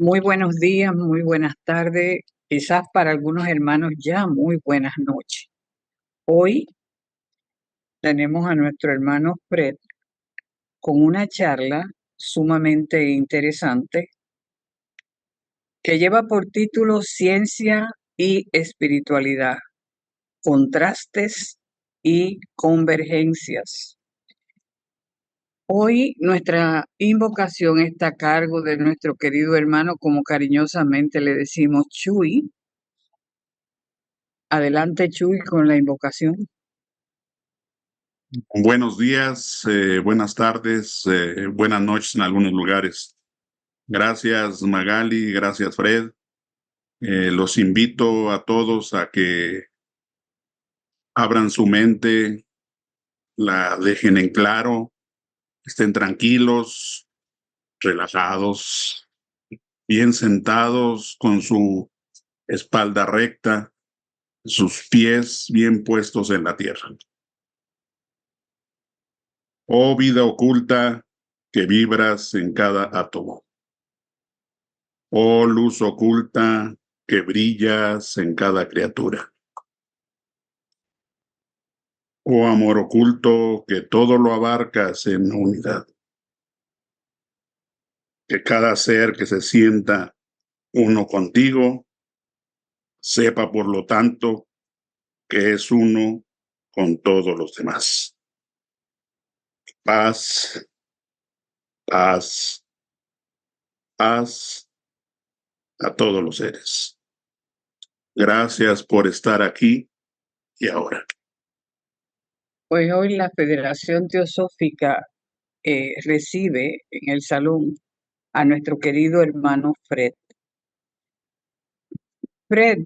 Muy buenos días, muy buenas tardes, quizás para algunos hermanos ya muy buenas noches. Hoy tenemos a nuestro hermano Fred con una charla sumamente interesante que lleva por título Ciencia y Espiritualidad, Contrastes y Convergencias. Hoy nuestra invocación está a cargo de nuestro querido hermano, como cariñosamente le decimos, Chuy. Adelante, Chuy, con la invocación. Buenos días, buenas tardes, buenas noches en algunos lugares. Gracias Magali, gracias Fred. Los invito a todos a que abran su mente, la dejen en claro, estén tranquilos, relajados, bien sentados con su espalda recta, sus pies bien puestos en la tierra. Oh vida oculta que vibras en cada átomo. Oh luz oculta que brillas en cada criatura. Oh amor oculto que todo lo abarcas en unidad. Que cada ser que se sienta uno contigo, sepa por lo tanto que es uno con todos los demás. Paz, paz, paz a todos los seres. Gracias por estar aquí y ahora. Pues hoy la Federación Teosófica recibe en el salón a nuestro querido hermano Fred. Fred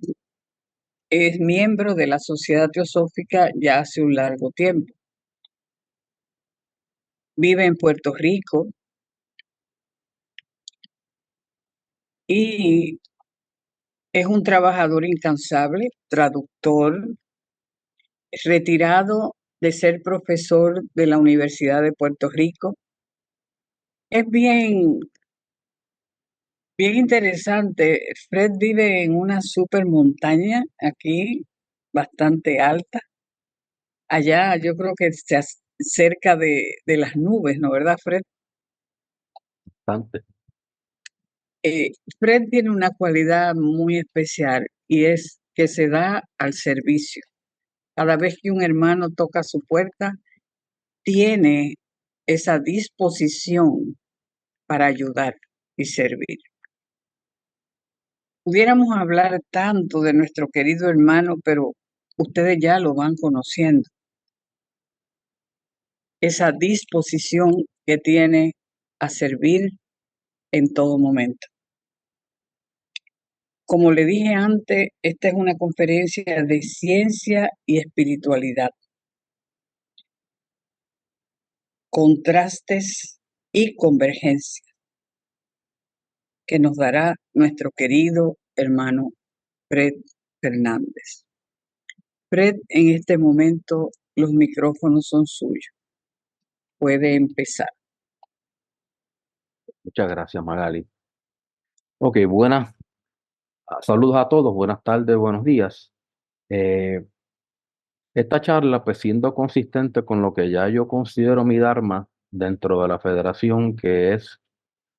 es miembro de la Sociedad Teosófica ya hace un largo tiempo. Vive en Puerto Rico y es un trabajador incansable, traductor, retirado de ser profesor de la Universidad de Puerto Rico. Es bien interesante. Fred vive en una super montaña aquí, bastante alta. Allá yo creo que cerca de las nubes, ¿no? ¿Verdad, Fred? Bastante. Fred tiene una cualidad muy especial y es que se da al servicio. Cada vez que un hermano toca su puerta, tiene esa disposición para ayudar y servir. Pudiéramos hablar tanto de nuestro querido hermano, pero ustedes ya lo van conociendo. Esa disposición que tiene a servir en todo momento. Como le dije antes, esta es una conferencia de ciencia y espiritualidad, contrastes y convergencia que nos dará nuestro querido hermano Fred Fernández. Fred, en este momento los micrófonos son suyos. Puede empezar. Muchas gracias, Magali. Ok, saludos a todos, buenas tardes, buenos días. Esta charla, pues siendo consistente con lo que ya yo considero mi dharma dentro de la federación, que es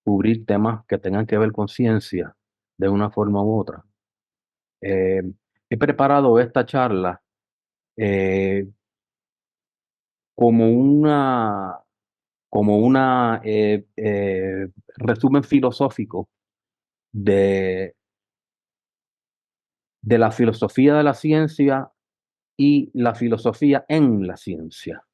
cubrir temas que tengan que ver con ciencia de una forma u otra. He preparado esta charla eh, como una resumen filosófico de la filosofía de la ciencia y la filosofía en la ciencia.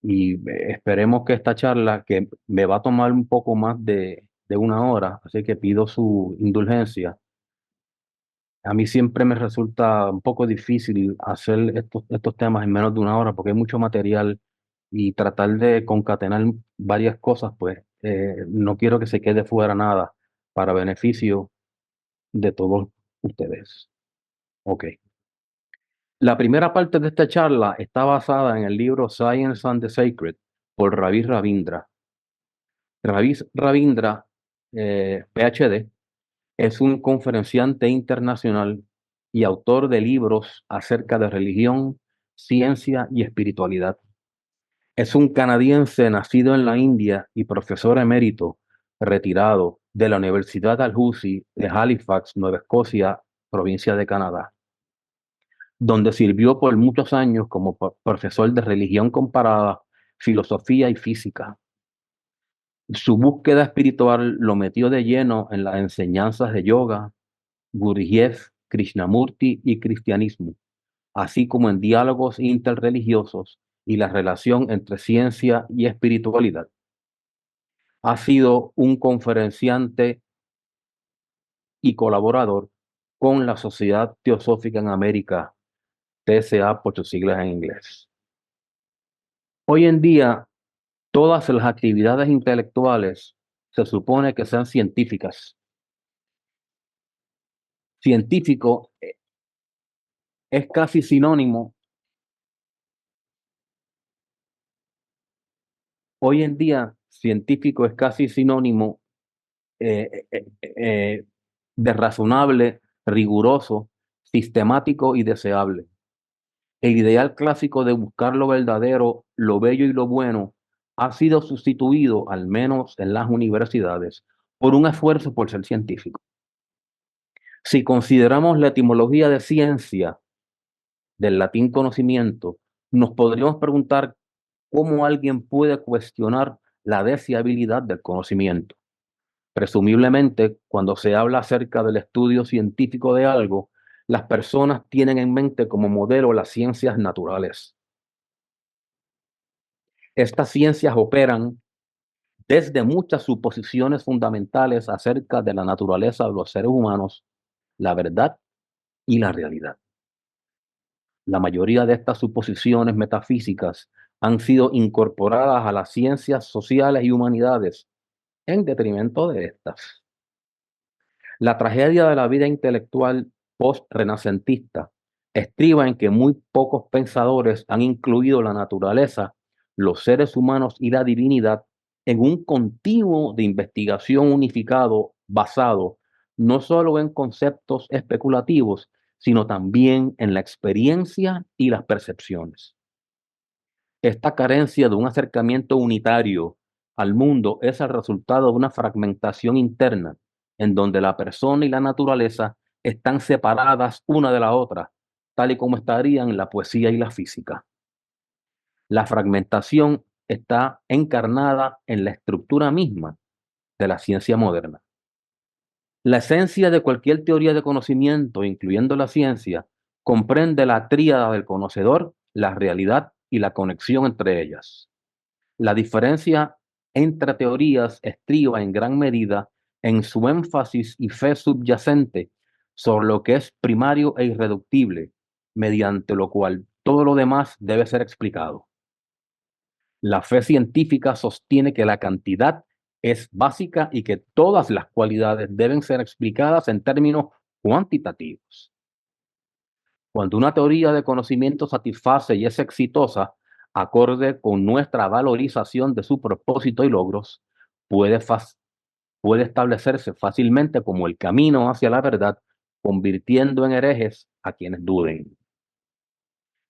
Y esperemos que esta charla, que me va a tomar un poco más de una hora, así que pido su indulgencia. A mí siempre me resulta un poco difícil hacer estos temas en menos de una hora porque hay mucho material y tratar de concatenar varias cosas, pues no quiero que se quede fuera nada para beneficio de todos ustedes. Ok. La primera parte de esta charla está basada en el libro Science and the Sacred por Ravi Ravindra. Ravi Ravindra, PhD, Es un conferenciante internacional y autor de libros acerca de religión, ciencia y espiritualidad. Es un canadiense nacido en la India y profesor emérito retirado de la Universidad Dalhousie de Halifax, Nueva Escocia, provincia de Canadá, donde sirvió por muchos años como profesor de religión comparada, filosofía y física. Su búsqueda espiritual lo metió de lleno en las enseñanzas de yoga, Gurdjieff, Krishnamurti y cristianismo, así como en diálogos interreligiosos y la relación entre ciencia y espiritualidad. Ha sido un conferenciante y colaborador con la Sociedad Teosófica en América, TSA por sus siglas en inglés. Hoy en día, todas las actividades intelectuales se supone que sean científicas. Científico es casi sinónimo. Hoy en día, científico es casi sinónimo de razonable, riguroso, sistemático y deseable. El ideal clásico de buscar lo verdadero, lo bello y lo bueno ha sido sustituido, al menos en las universidades, por un esfuerzo por ser científico. Si consideramos la etimología de ciencia, del latín conocimiento, nos podríamos preguntar cómo alguien puede cuestionar la deseabilidad del conocimiento. Presumiblemente, cuando se habla acerca del estudio científico de algo, las personas tienen en mente como modelo las ciencias naturales. Estas ciencias operan desde muchas suposiciones fundamentales acerca de la naturaleza de los seres humanos, la verdad y la realidad. La mayoría de estas suposiciones metafísicas han sido incorporadas a las ciencias sociales y humanidades en detrimento de estas. La tragedia de la vida intelectual post-renacentista estriba en que muy pocos pensadores han incluido la naturaleza, los seres humanos y la divinidad en un continuo de investigación unificado basado no solo en conceptos especulativos, sino también en la experiencia y las percepciones. Esta carencia de un acercamiento unitario al mundo es el resultado de una fragmentación interna, en donde la persona y la naturaleza están separadas una de la otra, tal y como estarían la poesía y la física. La fragmentación está encarnada en la estructura misma de la ciencia moderna. La esencia de cualquier teoría de conocimiento, incluyendo la ciencia, comprende la tríada del conocedor, la realidad y la conexión entre ellas. La diferencia entre teorías estriba en gran medida en su énfasis y fe subyacente sobre lo que es primario e irreductible, mediante lo cual todo lo demás debe ser explicado. La fe científica sostiene que la cantidad es básica y que todas las cualidades deben ser explicadas en términos cuantitativos. Cuando una teoría de conocimiento satisface y es exitosa, acorde con nuestra valorización de su propósito y logros, puede establecerse fácilmente como el camino hacia la verdad, convirtiendo en herejes a quienes duden.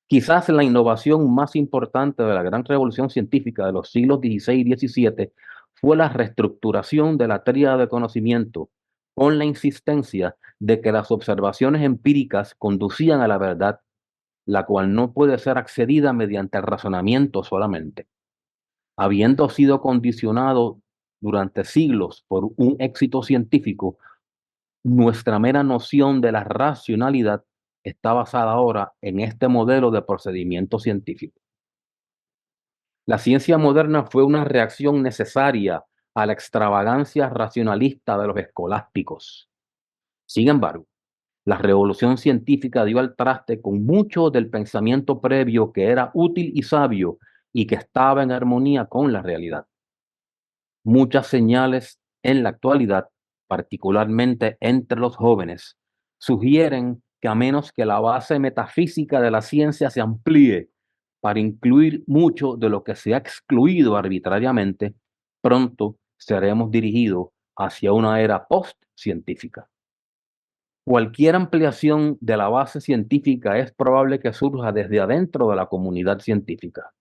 Quizás la innovación más importante de la gran revolución científica de los siglos XVI y XVII fue la reestructuración de la tríada de conocimiento, con la insistencia de que las observaciones empíricas conducían a la verdad, la cual no puede ser accedida mediante el razonamiento solamente. Habiendo sido condicionado durante siglos por un éxito científico, nuestra mera noción de la racionalidad está basada ahora en este modelo de procedimiento científico. La ciencia moderna fue una reacción necesaria a la extravagancia racionalista de los escolásticos. Sin embargo, la revolución científica dio al traste con mucho del pensamiento previo que era útil y sabio y que estaba en armonía con la realidad. Muchas señales en la actualidad, particularmente entre los jóvenes, sugieren que a menos que la base metafísica de la ciencia se amplíe para incluir mucho de lo que se ha excluido arbitrariamente, pronto seremos dirigidos hacia una era post-científica. Cualquier ampliación de la base científica es probable que surja desde adentro de la comunidad científica.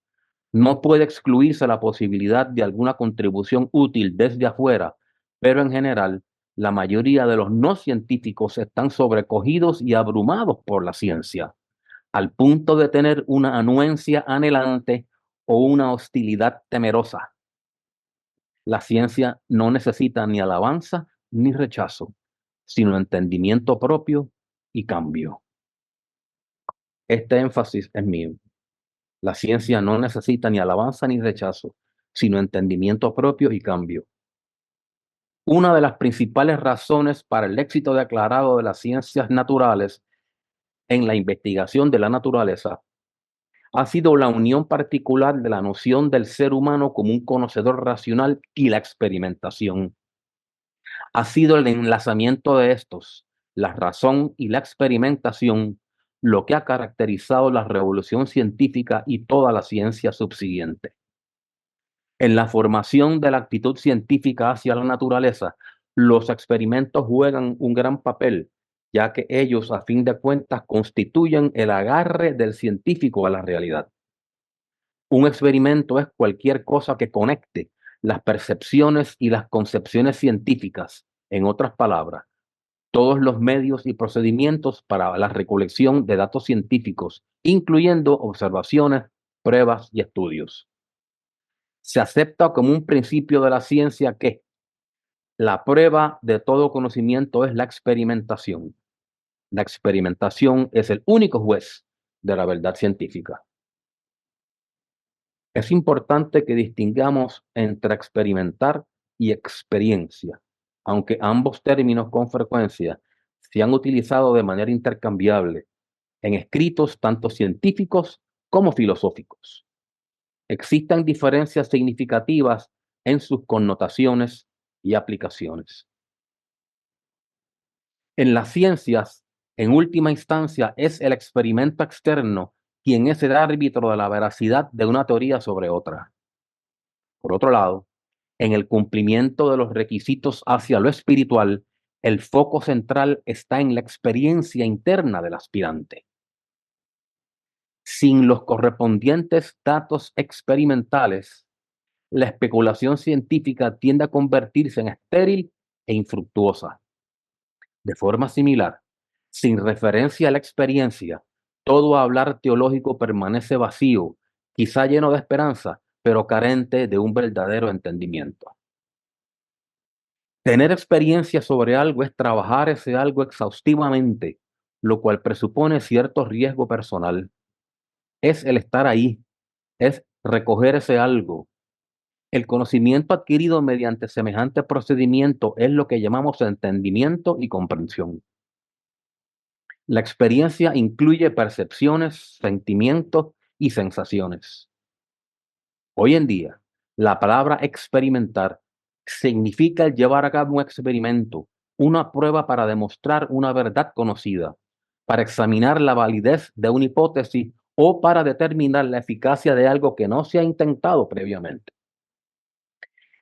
No puede excluirse la posibilidad de alguna contribución útil desde afuera, pero en general, la mayoría de los no científicos están sobrecogidos y abrumados por la ciencia, al punto de tener una anuencia anhelante o una hostilidad temerosa. La ciencia no necesita ni alabanza ni rechazo, sino entendimiento propio y cambio. Este énfasis es mío. La ciencia no necesita ni alabanza ni rechazo, sino entendimiento propio y cambio. Una de las principales razones para el éxito declarado de las ciencias naturales en la investigación de la naturaleza ha sido la unión particular de la noción del ser humano como un conocedor racional y la experimentación. Ha sido el enlazamiento de estos, la razón y la experimentación, lo que ha caracterizado la revolución científica y toda la ciencia subsiguiente. En la formación de la actitud científica hacia la naturaleza, los experimentos juegan un gran papel, ya que ellos, a fin de cuentas, constituyen el agarre del científico a la realidad. Un experimento es cualquier cosa que conecte las percepciones y las concepciones científicas, en otras palabras, todos los medios y procedimientos para la recolección de datos científicos, incluyendo observaciones, pruebas y estudios. Se acepta como un principio de la ciencia que la prueba de todo conocimiento es la experimentación. La experimentación es el único juez de la verdad científica. Es importante que distingamos entre experimentar y experiencia, aunque ambos términos con frecuencia se han utilizado de manera intercambiable en escritos tanto científicos como filosóficos. Existen diferencias significativas en sus connotaciones y aplicaciones. En las ciencias, en última instancia, es el experimento externo quien es el árbitro de la veracidad de una teoría sobre otra. Por otro lado, en el cumplimiento de los requisitos hacia lo espiritual, el foco central está en la experiencia interna del aspirante. Sin los correspondientes datos experimentales, la especulación científica tiende a convertirse en estéril e infructuosa. De forma similar, sin referencia a la experiencia, todo hablar teológico permanece vacío, quizá lleno de esperanza, pero carente de un verdadero entendimiento. Tener experiencia sobre algo es trabajar ese algo exhaustivamente, lo cual presupone cierto riesgo personal. Es el estar ahí, es recoger ese algo. El conocimiento adquirido mediante semejante procedimiento es lo que llamamos entendimiento y comprensión. La experiencia incluye percepciones, sentimientos y sensaciones. Hoy en día, la palabra experimentar significa el llevar a cabo un experimento, una prueba para demostrar una verdad conocida, para examinar la validez de una hipótesis o para determinar la eficacia de algo que no se ha intentado previamente.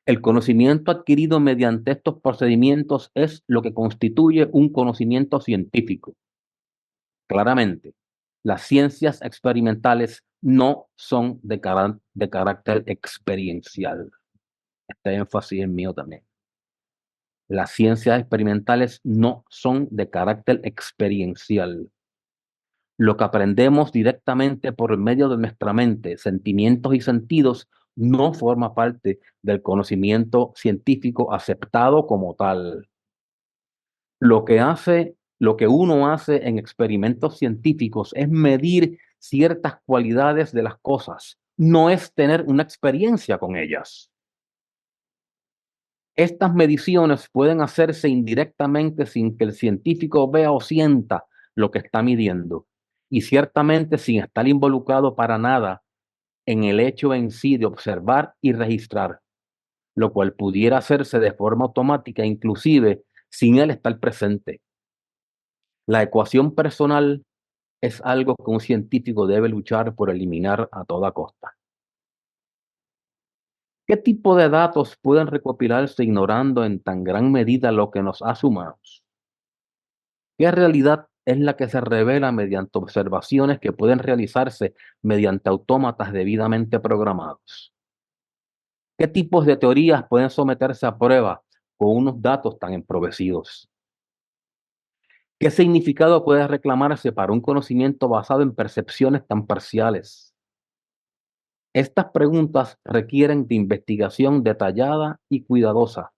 El conocimiento adquirido mediante estos procedimientos es lo que constituye un conocimiento científico. Claramente, las ciencias experimentales no son de carácter experiencial. Este énfasis es mío también. Las ciencias experimentales no son de carácter experiencial. Lo que aprendemos directamente por medio de nuestra mente, sentimientos y sentidos, no forma parte del conocimiento científico aceptado como tal. Lo que uno hace en experimentos científicos es medir ciertas cualidades de las cosas, no es tener una experiencia con ellas. Estas mediciones pueden hacerse indirectamente sin que el científico vea o sienta lo que está midiendo, y ciertamente sin estar involucrado para nada en el hecho en sí de observar y registrar, lo cual pudiera hacerse de forma automática, inclusive sin él estar presente. La ecuación personal es algo que un científico debe luchar por eliminar a toda costa. ¿Qué tipo de datos pueden recopilarse ignorando en tan gran medida lo que nos hace humanos? ¿Qué realidad es la que se revela mediante observaciones que pueden realizarse mediante autómatas debidamente programados? ¿Qué tipos de teorías pueden someterse a prueba con unos datos tan empobrecidos? ¿Qué significado puede reclamarse para un conocimiento basado en percepciones tan parciales? Estas preguntas requieren de investigación detallada y cuidadosa,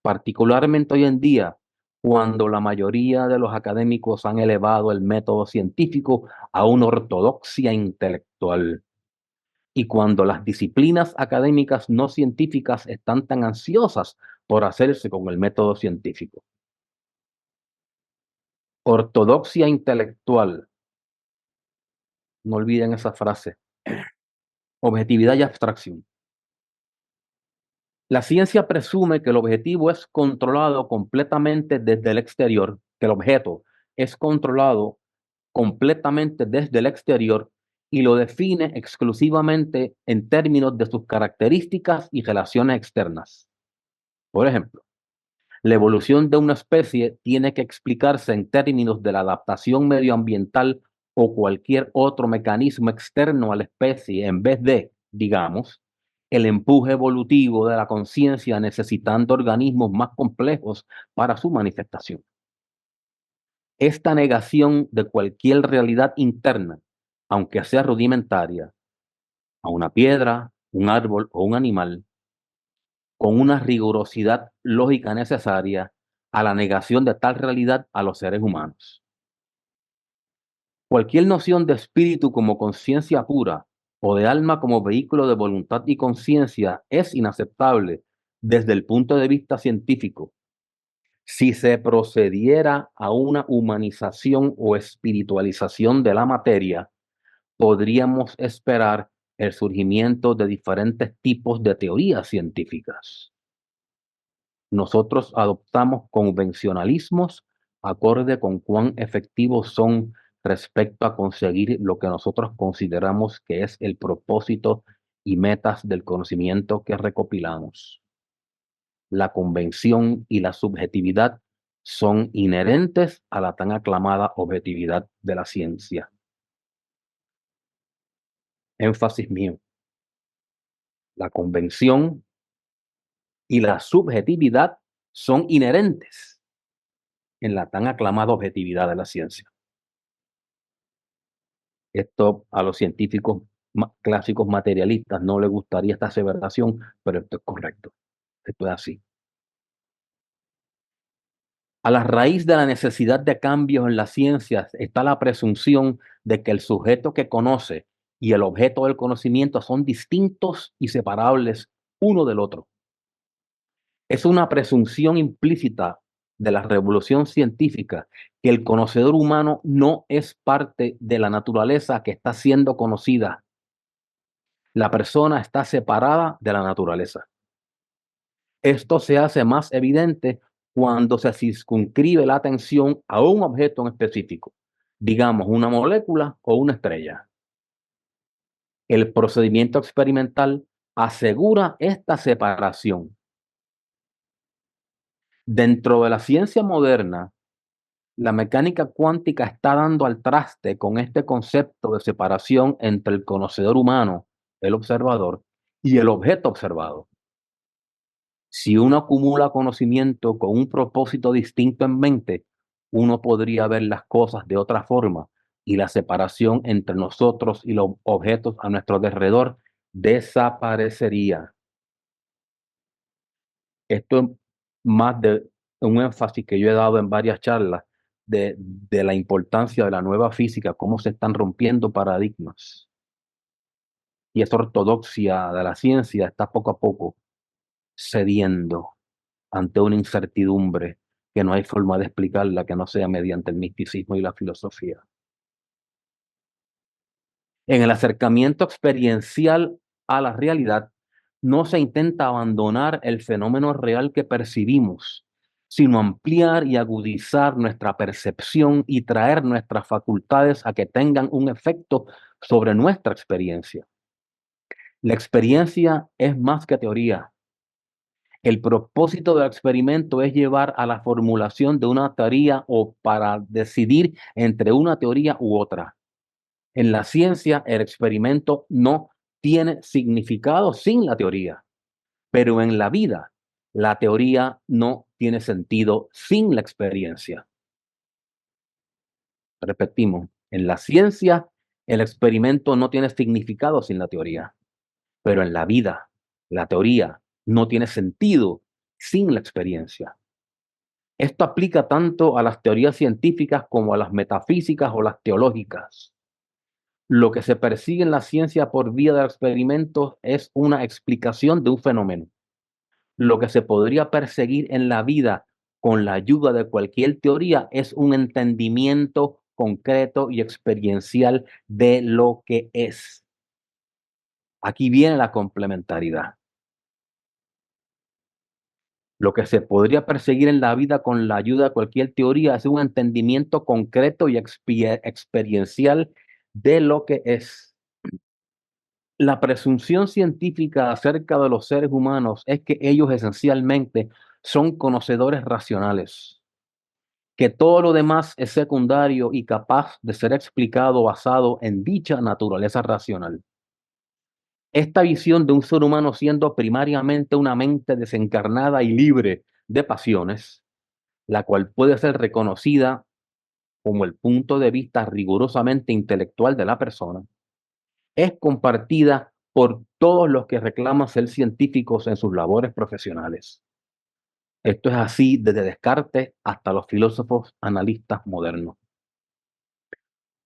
particularmente hoy en día, cuando la mayoría de los académicos han elevado el método científico a una ortodoxia intelectual y cuando las disciplinas académicas no científicas están tan ansiosas por hacerse con el método científico. Ortodoxia intelectual. No olviden esa frase. Objetividad y abstracción. La ciencia presume que el objetivo es controlado completamente desde el exterior, que el objeto es controlado completamente desde el exterior y lo define exclusivamente en términos de sus características y relaciones externas. Por ejemplo, la evolución de una especie tiene que explicarse en términos de la adaptación medioambiental o cualquier otro mecanismo externo a la especie en vez de, digamos, el empuje evolutivo de la conciencia necesitando organismos más complejos para su manifestación. Esta negación de cualquier realidad interna, aunque sea rudimentaria, a una piedra, un árbol o un animal, con una rigurosidad lógica necesaria a la negación de tal realidad a los seres humanos. Cualquier noción de espíritu como conciencia pura o de alma como vehículo de voluntad y conciencia es inaceptable desde el punto de vista científico. Si se procediera a una humanización o espiritualización de la materia, podríamos esperar el surgimiento de diferentes tipos de teorías científicas. Nosotros adoptamos convencionalismos acorde con cuán efectivos son respecto a conseguir lo que nosotros consideramos que es el propósito y metas del conocimiento que recopilamos. La convención y la subjetividad son inherentes a la tan aclamada objetividad de la ciencia. Énfasis mío. La convención y la subjetividad son inherentes en la tan aclamada objetividad de la ciencia. Esto a los científicos clásicos materialistas no les gustaría esta aseveración, pero esto es correcto. Esto es así. A la raíz de la necesidad de cambios en las ciencias está la presunción de que el sujeto que conoce y el objeto del conocimiento son distintos y separables uno del otro. Es una presunción implícita de la revolución científica que el conocedor humano no es parte de la naturaleza que está siendo conocida. La persona está separada de la naturaleza. Esto se hace más evidente cuando se circunscribe la atención a un objeto en específico, digamos una molécula o una estrella. El procedimiento experimental asegura esta separación. Dentro de la ciencia moderna, la mecánica cuántica está dando al traste con este concepto de separación entre el conocedor humano, el observador, y el objeto observado. Si uno acumula conocimiento con un propósito distinto en mente, uno podría ver las cosas de otra forma y la separación entre nosotros y los objetos a nuestro alrededor desaparecería. Esto es más de un énfasis que yo he dado en varias charlas de la importancia de la nueva física, cómo se están rompiendo paradigmas. Y esa ortodoxia de la ciencia está poco a poco cediendo ante una incertidumbre que no hay forma de explicarla que no sea mediante el misticismo y la filosofía. En el acercamiento experiencial a la realidad, no se intenta abandonar el fenómeno real que percibimos, sino ampliar y agudizar nuestra percepción y traer nuestras facultades a que tengan un efecto sobre nuestra experiencia. La experiencia es más que teoría. El propósito del experimento es llevar a la formulación de una teoría o para decidir entre una teoría u otra. En la ciencia, el experimento no tiene significado sin la teoría, pero en la vida, la teoría no tiene sentido sin la experiencia. Repetimos, en la ciencia, el experimento no tiene significado sin la teoría, pero en la vida, la teoría no tiene sentido sin la experiencia. Esto aplica tanto a las teorías científicas como a las metafísicas o las teológicas. Lo que se persigue en la ciencia por vía de experimentos es una explicación de un fenómeno. Lo que se podría perseguir en la vida con la ayuda de cualquier teoría es un entendimiento concreto y experiencial de lo que es. Aquí viene la complementariedad. Lo que se podría perseguir en la vida con la ayuda de cualquier teoría es un entendimiento concreto y experiencial de lo que es. La presunción científica acerca de los seres humanos es que ellos esencialmente son conocedores racionales, que todo lo demás es secundario y capaz de ser explicado basado en dicha naturaleza racional. Esta visión de un ser humano siendo primariamente una mente desencarnada y libre de pasiones, la cual puede ser reconocida como el punto de vista rigurosamente intelectual de la persona, es compartida por todos los que reclaman ser científicos en sus labores profesionales. Esto es así desde Descartes hasta los filósofos analistas modernos.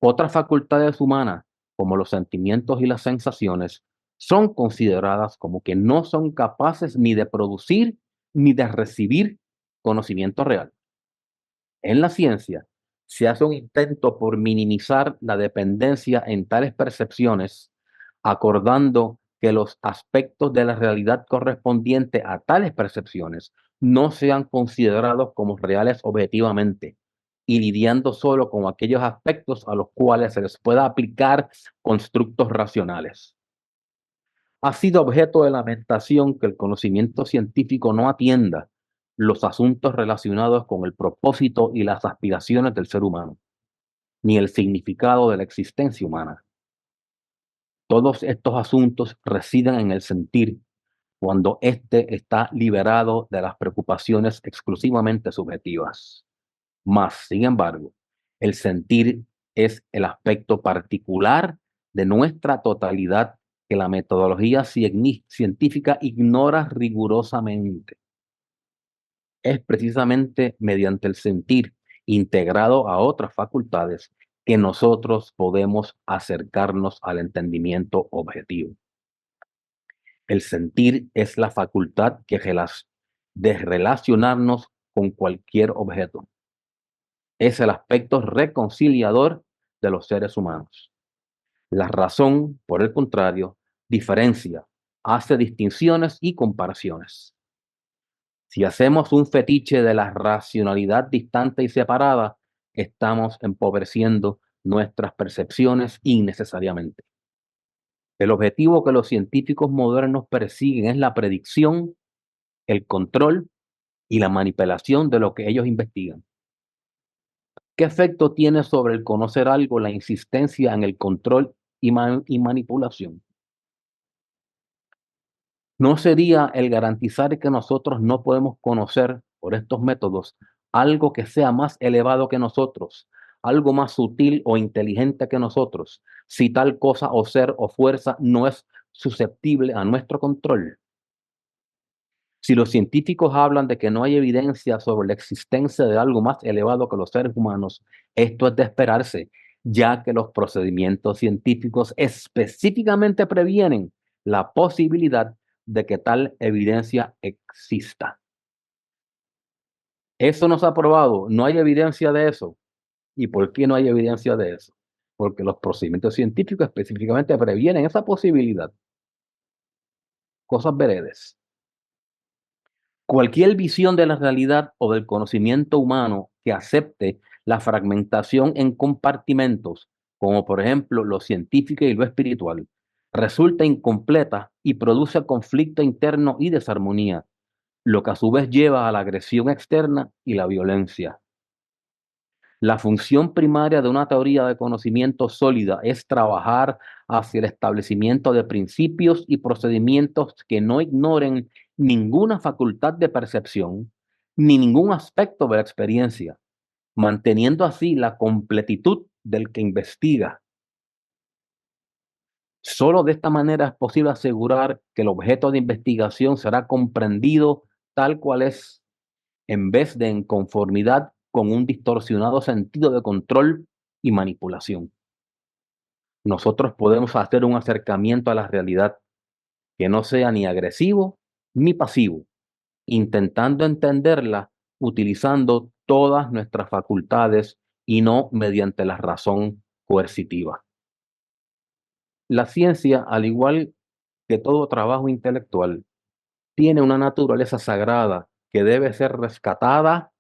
Otras facultades humanas, como los sentimientos y las sensaciones, son consideradas como que no son capaces ni de producir ni de recibir conocimiento real. En la ciencia, se hace un intento por minimizar la dependencia en tales percepciones, acordando que los aspectos de la realidad correspondientes a tales percepciones no sean considerados como reales objetivamente y lidiando solo con aquellos aspectos a los cuales se les pueda aplicar constructos racionales. Ha sido objeto de lamentación que el conocimiento científico no atienda los asuntos relacionados con el propósito y las aspiraciones del ser humano, ni el significado de la existencia humana. Todos estos asuntos residen en el sentir, cuando éste está liberado de las preocupaciones exclusivamente subjetivas. Mas, sin embargo, el sentir es el aspecto particular de nuestra totalidad que la metodología científica ignora rigurosamente. Es precisamente mediante el sentir integrado a otras facultades que nosotros podemos acercarnos al entendimiento objetivo. El sentir es la facultad de relacionarnos con cualquier objeto. Es el aspecto reconciliador de los seres humanos. La razón, por el contrario, diferencia, hace distinciones y comparaciones. Si hacemos un fetiche de la racionalidad distante y separada, estamos empobreciendo nuestras percepciones innecesariamente. El objetivo que los científicos modernos persiguen es la predicción, el control y la manipulación de lo que ellos investigan. ¿Qué efecto tiene sobre el conocer algo la insistencia en el control y manipulación? ¿No sería el garantizar que nosotros no podemos conocer por estos métodos algo que sea más elevado que nosotros, algo más sutil o inteligente que nosotros, si tal cosa o ser o fuerza no es susceptible a nuestro control? Si los científicos hablan de que no hay evidencia sobre la existencia de algo más elevado que los seres humanos, esto es de esperarse, ya que los procedimientos científicos específicamente previenen la posibilidad de que tal evidencia exista. Eso no se ha probado, no hay evidencia de eso. ¿Y por qué no hay evidencia de eso? Porque los procedimientos científicos específicamente previenen esa posibilidad. Cosas veredes. Cualquier visión de la realidad o del conocimiento humano que acepte la fragmentación en compartimentos, como por ejemplo lo científico y lo espiritual, resulta incompleta y produce conflicto interno y desarmonía. lo que a su vez lleva a la agresión externa y la violencia. La función primaria de una teoría de conocimiento sólida es trabajar hacia el establecimiento de principios y procedimientos que no ignoren ninguna facultad de percepción ni ningún aspecto de la experiencia, manteniendo así la completitud del que investiga. Solo de esta manera es posible asegurar que el objeto de investigación será comprendido tal cual es, en vez de en conformidad con un distorsionado sentido de control y manipulación. Nosotros podemos hacer un acercamiento a la realidad que no sea ni agresivo ni pasivo, intentando entenderla utilizando todas nuestras facultades y no mediante la razón coercitiva. La ciencia, al igual que todo trabajo intelectual, tiene una naturaleza sagrada que debe ser rescatada,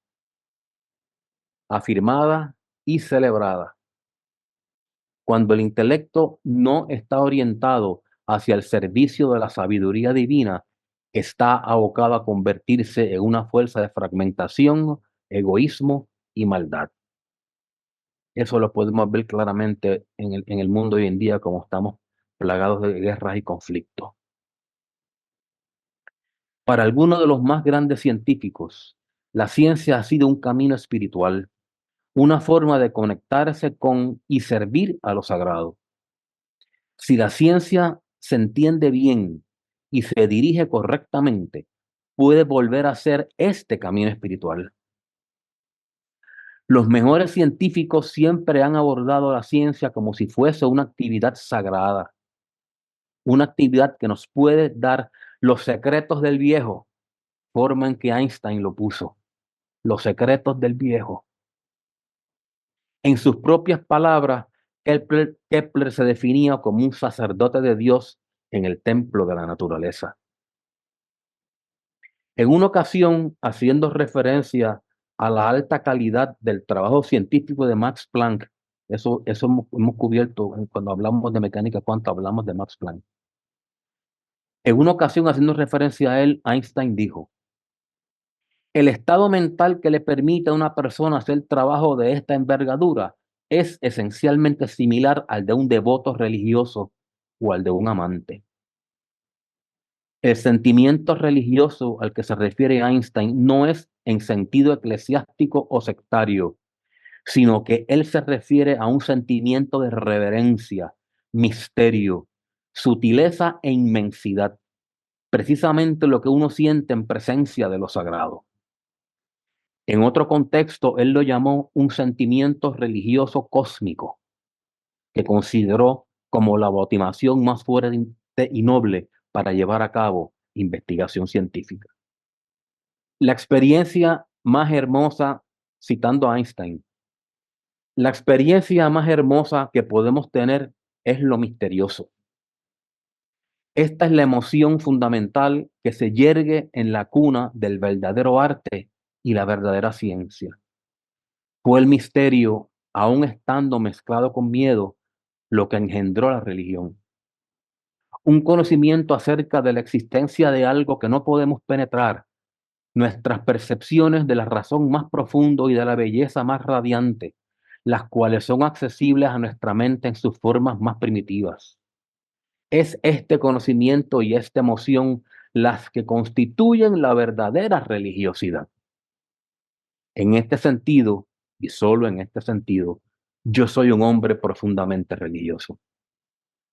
afirmada y celebrada. Cuando el intelecto no está orientado hacia el servicio de la sabiduría divina, está abocado a convertirse en una fuerza de fragmentación, egoísmo y maldad. Eso lo podemos ver claramente en el mundo hoy en día, como estamos plagados de guerras y conflictos. Para algunos de los más grandes científicos, la ciencia ha sido un camino espiritual, una forma de conectarse con y servir a lo sagrado. Si la ciencia se entiende bien y se dirige correctamente, puede volver a ser este camino espiritual. Los mejores científicos siempre han abordado la ciencia como si fuese una actividad sagrada, una actividad que nos puede dar los secretos del viejo, forma en que Einstein lo puso, los secretos del viejo. En sus propias palabras, Kepler se definía como un sacerdote de Dios en el templo de la naturaleza. En una ocasión, haciendo referencia a la alta calidad del trabajo científico de Max Planck, eso hemos cubierto cuando hablamos de mecánica cuántica, hablamos de Max Planck. En una ocasión, haciendo referencia a él, Einstein dijo: el estado mental que le permite a una persona hacer trabajo de esta envergadura es esencialmente similar al de un devoto religioso o al de un amante. El sentimiento religioso al que se refiere Einstein no es en sentido eclesiástico o sectario, sino que él se refiere a un sentimiento de reverencia, misterio, sutileza e inmensidad, precisamente lo que uno siente en presencia de lo sagrado. En otro contexto, él lo llamó un sentimiento religioso cósmico, que consideró como la motivación más fuerte y noble para llevar a cabo investigación científica. La experiencia más hermosa, citando a Einstein, la experiencia más hermosa que podemos tener es lo misterioso. Esta es la emoción fundamental que se yergue en la cuna del verdadero arte y la verdadera ciencia. Fue el misterio, aun estando mezclado con miedo, lo que engendró la religión. Un conocimiento acerca de la existencia de algo que no podemos penetrar, nuestras percepciones de la razón más profundo y de la belleza más radiante, las cuales son accesibles a nuestra mente en sus formas más primitivas. Es este conocimiento y esta emoción las que constituyen la verdadera religiosidad. En este sentido, y solo en este sentido, yo soy un hombre profundamente religioso.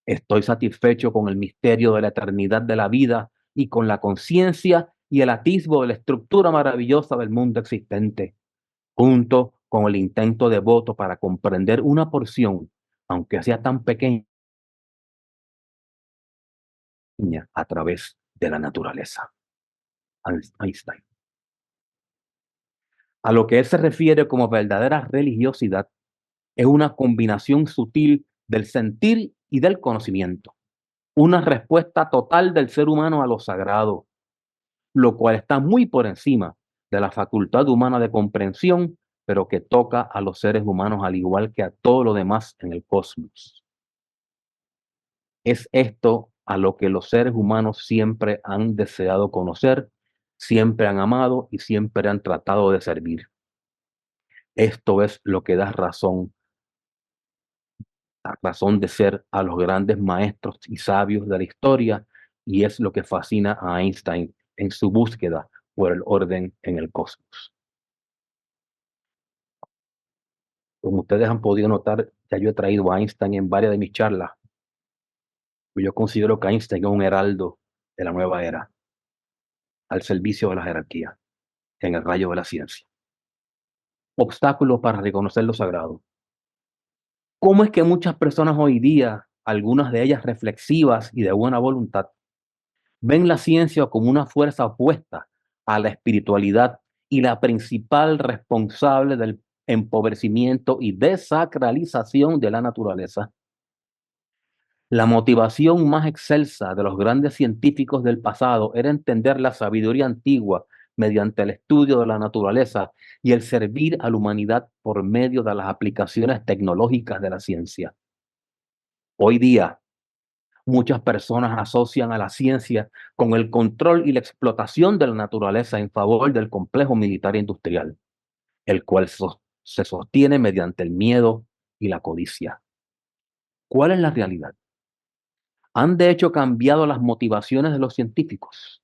Estoy satisfecho con el misterio de la eternidad de la vida y con la conciencia y el atisbo de la estructura maravillosa del mundo existente, junto con el intento devoto para comprender una porción, aunque sea tan pequeña, a través de la naturaleza. Einstein. A lo que él se refiere como verdadera religiosidad es una combinación sutil del sentir y del conocimiento, una respuesta total del ser humano a lo sagrado, lo cual está muy por encima de la facultad humana de comprensión, pero que toca a los seres humanos al igual que a todo lo demás en el cosmos. Es esto a lo que los seres humanos siempre han deseado conocer siempre han amado y siempre han tratado de servir. Esto es lo que da la razón de ser a los grandes maestros y sabios de la historia, y es lo que fascina a Einstein en su búsqueda por el orden en el cosmos. Como ustedes han podido notar, ya yo he traído a Einstein en varias de mis charlas. Yo considero que Einstein es un heraldo de la nueva era, al servicio de la jerarquía, en el rayo de la ciencia. Obstáculos para reconocer lo sagrado. ¿Cómo es que muchas personas hoy día, algunas de ellas reflexivas y de buena voluntad, ven la ciencia como una fuerza opuesta a la espiritualidad y la principal responsable del empobrecimiento y desacralización de la naturaleza? La motivación más excelsa de los grandes científicos del pasado era entender la sabiduría antigua mediante el estudio de la naturaleza y el servir a la humanidad por medio de las aplicaciones tecnológicas de la ciencia. Hoy día, muchas personas asocian a la ciencia con el control y la explotación de la naturaleza en favor del complejo militar e industrial, el cual se sostiene mediante el miedo y la codicia. ¿Cuál es la realidad? ¿Han de hecho cambiado las motivaciones de los científicos?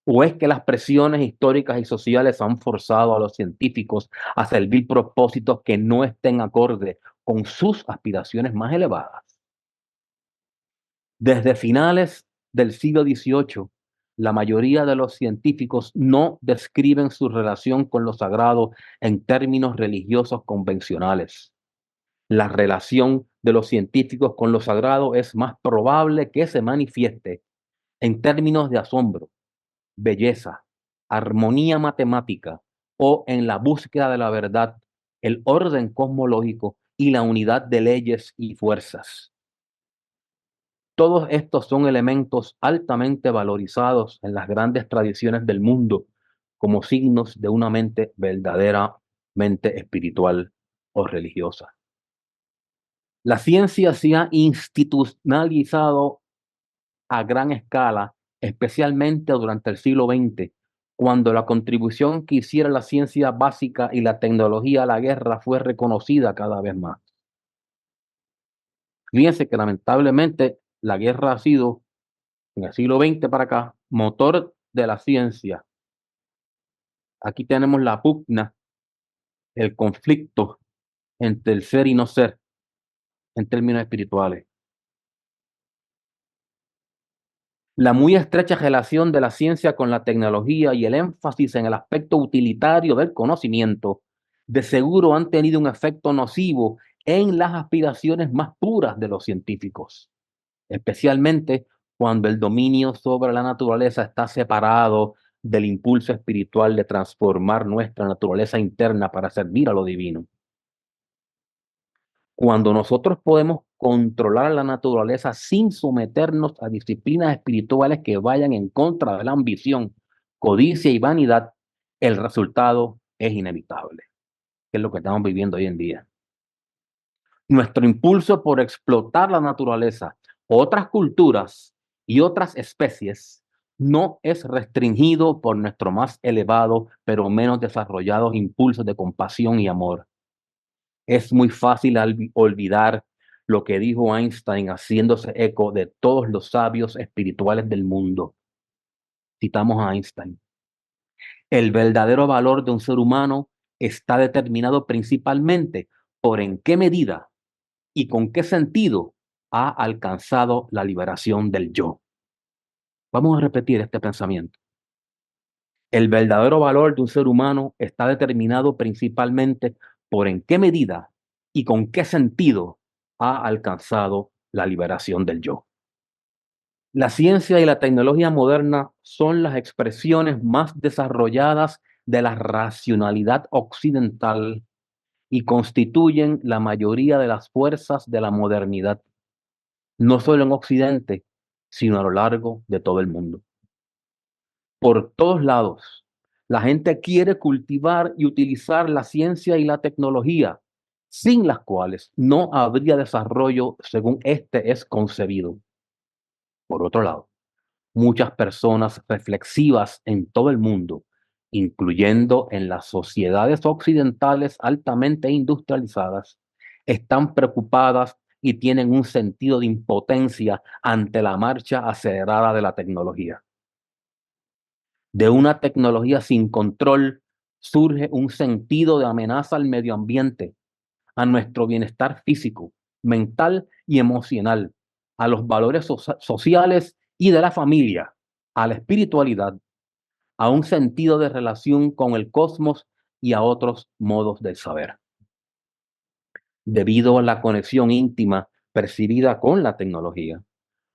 ¿O es que las presiones históricas y sociales han forzado a los científicos a servir propósitos que no estén acorde con sus aspiraciones más elevadas? Desde finales del siglo XVIII, la mayoría de los científicos no describen su relación con lo sagrado en términos religiosos convencionales. La relación de los científicos con lo sagrado es más probable que se manifieste en términos de asombro, belleza, armonía matemática o en la búsqueda de la verdad, el orden cosmológico y la unidad de leyes y fuerzas. Todos estos son elementos altamente valorizados en las grandes tradiciones del mundo como signos de una mente verdaderamente espiritual o religiosa. La ciencia se ha institucionalizado a gran escala, especialmente durante el siglo XX, cuando la contribución que hiciera la ciencia básica y la tecnología a la guerra fue reconocida cada vez más. Fíjense que lamentablemente la guerra ha sido, en el siglo XX para acá, motor de la ciencia. Aquí tenemos la pugna, el conflicto entre el ser y no ser, en términos espirituales. La muy estrecha relación de la ciencia con la tecnología y el énfasis en el aspecto utilitario del conocimiento, de seguro han tenido un efecto nocivo en las aspiraciones más puras de los científicos, especialmente cuando el dominio sobre la naturaleza está separado del impulso espiritual de transformar nuestra naturaleza interna para servir a lo divino. Cuando nosotros podemos controlar la naturaleza sin someternos a disciplinas espirituales que vayan en contra de la ambición, codicia y vanidad, el resultado es inevitable, que es lo que estamos viviendo hoy en día. Nuestro impulso por explotar la naturaleza, otras culturas y otras especies no es restringido por nuestro más elevado pero menos desarrollados impulsos de compasión y amor. Es muy fácil olvidar lo que dijo Einstein haciéndose eco de todos los sabios espirituales del mundo. Citamos a Einstein. El verdadero valor de un ser humano está determinado principalmente por en qué medida y con qué sentido ha alcanzado la liberación del yo. Vamos a repetir este pensamiento. El verdadero valor de un ser humano está determinado principalmente por en qué medida y con qué sentido ha alcanzado la liberación del yo. La ciencia y la tecnología moderna son las expresiones más desarrolladas de la racionalidad occidental y constituyen la mayoría de las fuerzas de la modernidad, no solo en Occidente, sino a lo largo de todo el mundo. Por todos lados, la gente quiere cultivar y utilizar la ciencia y la tecnología, sin las cuales no habría desarrollo según este es concebido. Por otro lado, muchas personas reflexivas en todo el mundo, incluyendo en las sociedades occidentales altamente industrializadas, están preocupadas y tienen un sentido de impotencia ante la marcha acelerada de la tecnología. De una tecnología sin control surge un sentido de amenaza al medio ambiente, a nuestro bienestar físico, mental y emocional, a los valores sociales y de la familia, a la espiritualidad, a un sentido de relación con el cosmos y a otros modos de saber. Debido a la conexión íntima percibida con la tecnología,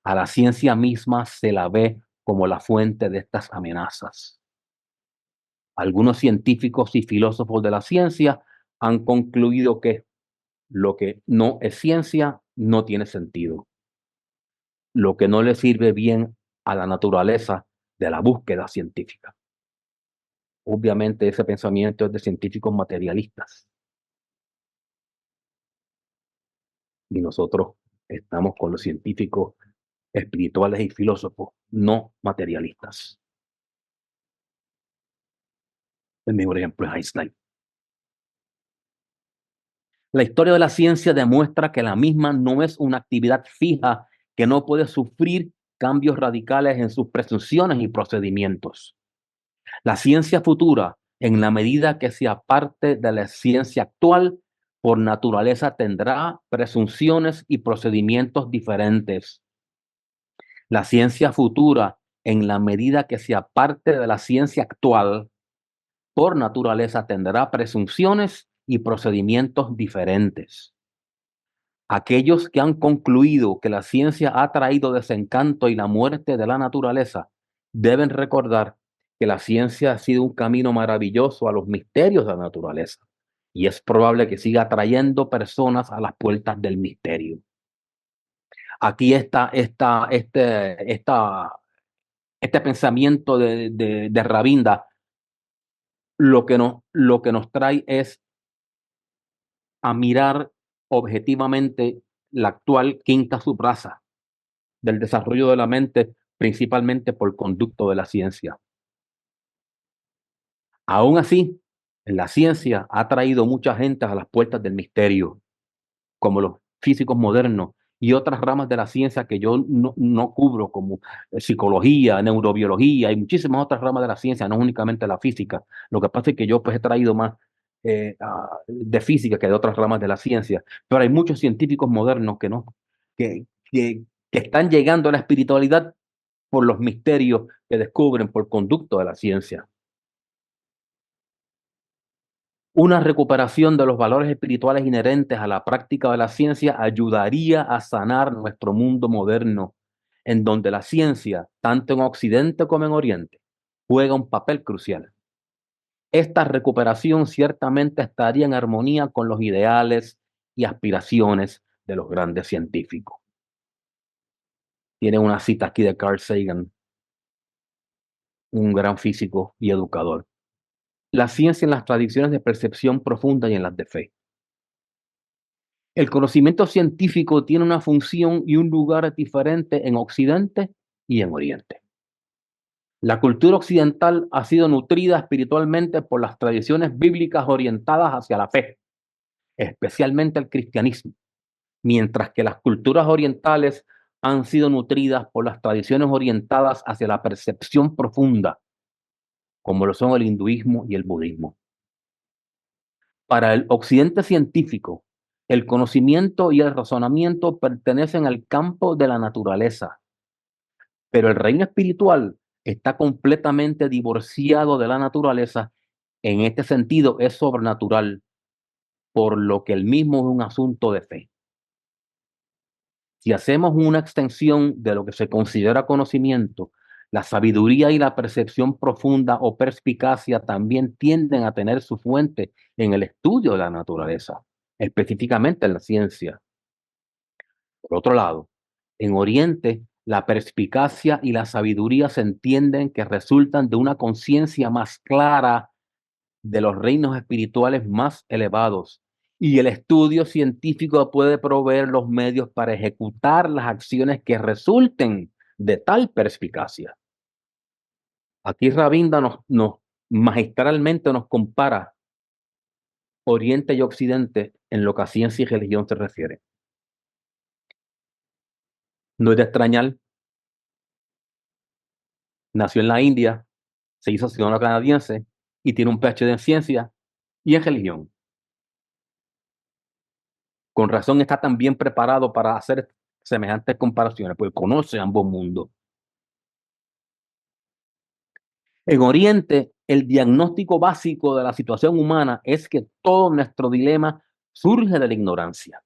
a la ciencia misma se la ve como la fuente de estas amenazas. Algunos científicos y filósofos de la ciencia han concluido que lo que no es ciencia no tiene sentido. Lo que no le sirve bien a la naturaleza de la búsqueda científica. Obviamente ese pensamiento es de científicos materialistas. Y nosotros estamos con los científicos espirituales y filósofos no materialistas. El mejor ejemplo es Einstein. La historia de la ciencia demuestra que la misma no es una actividad fija que no puede sufrir cambios radicales en sus presunciones y procedimientos. La ciencia futura, en la medida que se aparte de la ciencia actual, por naturaleza tendrá presunciones y procedimientos diferentes. La ciencia futura, en la medida que se aparte de la ciencia actual, por naturaleza tendrá presunciones y procedimientos diferentes. Aquellos que han concluido que la ciencia ha traído desencanto y la muerte de la naturaleza deben recordar que la ciencia ha sido un camino maravilloso a los misterios de la naturaleza y es probable que siga trayendo personas a las puertas del misterio. Aquí está este pensamiento de Rabinda, lo que nos trae es a mirar objetivamente la actual quinta subraza del desarrollo de la mente, principalmente por conducto de la ciencia. Aún así, la ciencia ha traído mucha gente a las puertas del misterio, como los físicos modernos y otras ramas de la ciencia que yo no cubro, como psicología, neurobiología y muchísimas otras ramas de la ciencia, no únicamente la física. Lo que pasa es que yo pues he traído más de física que de otras ramas de la ciencia, pero hay muchos científicos modernos que están llegando a la espiritualidad por los misterios que descubren por conducto de la ciencia. Una recuperación de los valores espirituales inherentes a la práctica de la ciencia ayudaría a sanar nuestro mundo moderno, en donde la ciencia, tanto en Occidente como en Oriente, juega un papel crucial. Esta recuperación ciertamente estaría en armonía con los ideales y aspiraciones de los grandes científicos. Tiene una cita aquí de Carl Sagan, un gran físico y educador. La ciencia en las tradiciones de percepción profunda y en las de fe. El conocimiento científico tiene una función y un lugar diferente en Occidente y en Oriente. La cultura occidental ha sido nutrida espiritualmente por las tradiciones bíblicas orientadas hacia la fe, especialmente el cristianismo, mientras que las culturas orientales han sido nutridas por las tradiciones orientadas hacia la percepción profunda, como lo son el hinduismo y el budismo. Para el occidente científico, el conocimiento y el razonamiento pertenecen al campo de la naturaleza, pero el reino espiritual está completamente divorciado de la naturaleza. En este sentido, es sobrenatural, por lo que el mismo es un asunto de fe. Si hacemos una extensión de lo que se considera conocimiento, la sabiduría y la percepción profunda o perspicacia también tienden a tener su fuente en el estudio de la naturaleza, específicamente en la ciencia. Por otro lado, en Oriente, la perspicacia y la sabiduría se entienden que resultan de una conciencia más clara de los reinos espirituales más elevados, y el estudio científico puede proveer los medios para ejecutar las acciones que resulten de tal perspicacia. Aquí Rabinda nos magistralmente nos compara Oriente y Occidente en lo que a ciencia y religión se refiere. No es de extrañar, nació en la India, se hizo ciudadano canadiense y tiene un PhD en ciencia y en religión. Con razón está tan bien preparado para hacer semejantes comparaciones, porque conoce ambos mundos. En Oriente, el diagnóstico básico de la situación humana es que todo nuestro dilema surge de la ignorancia.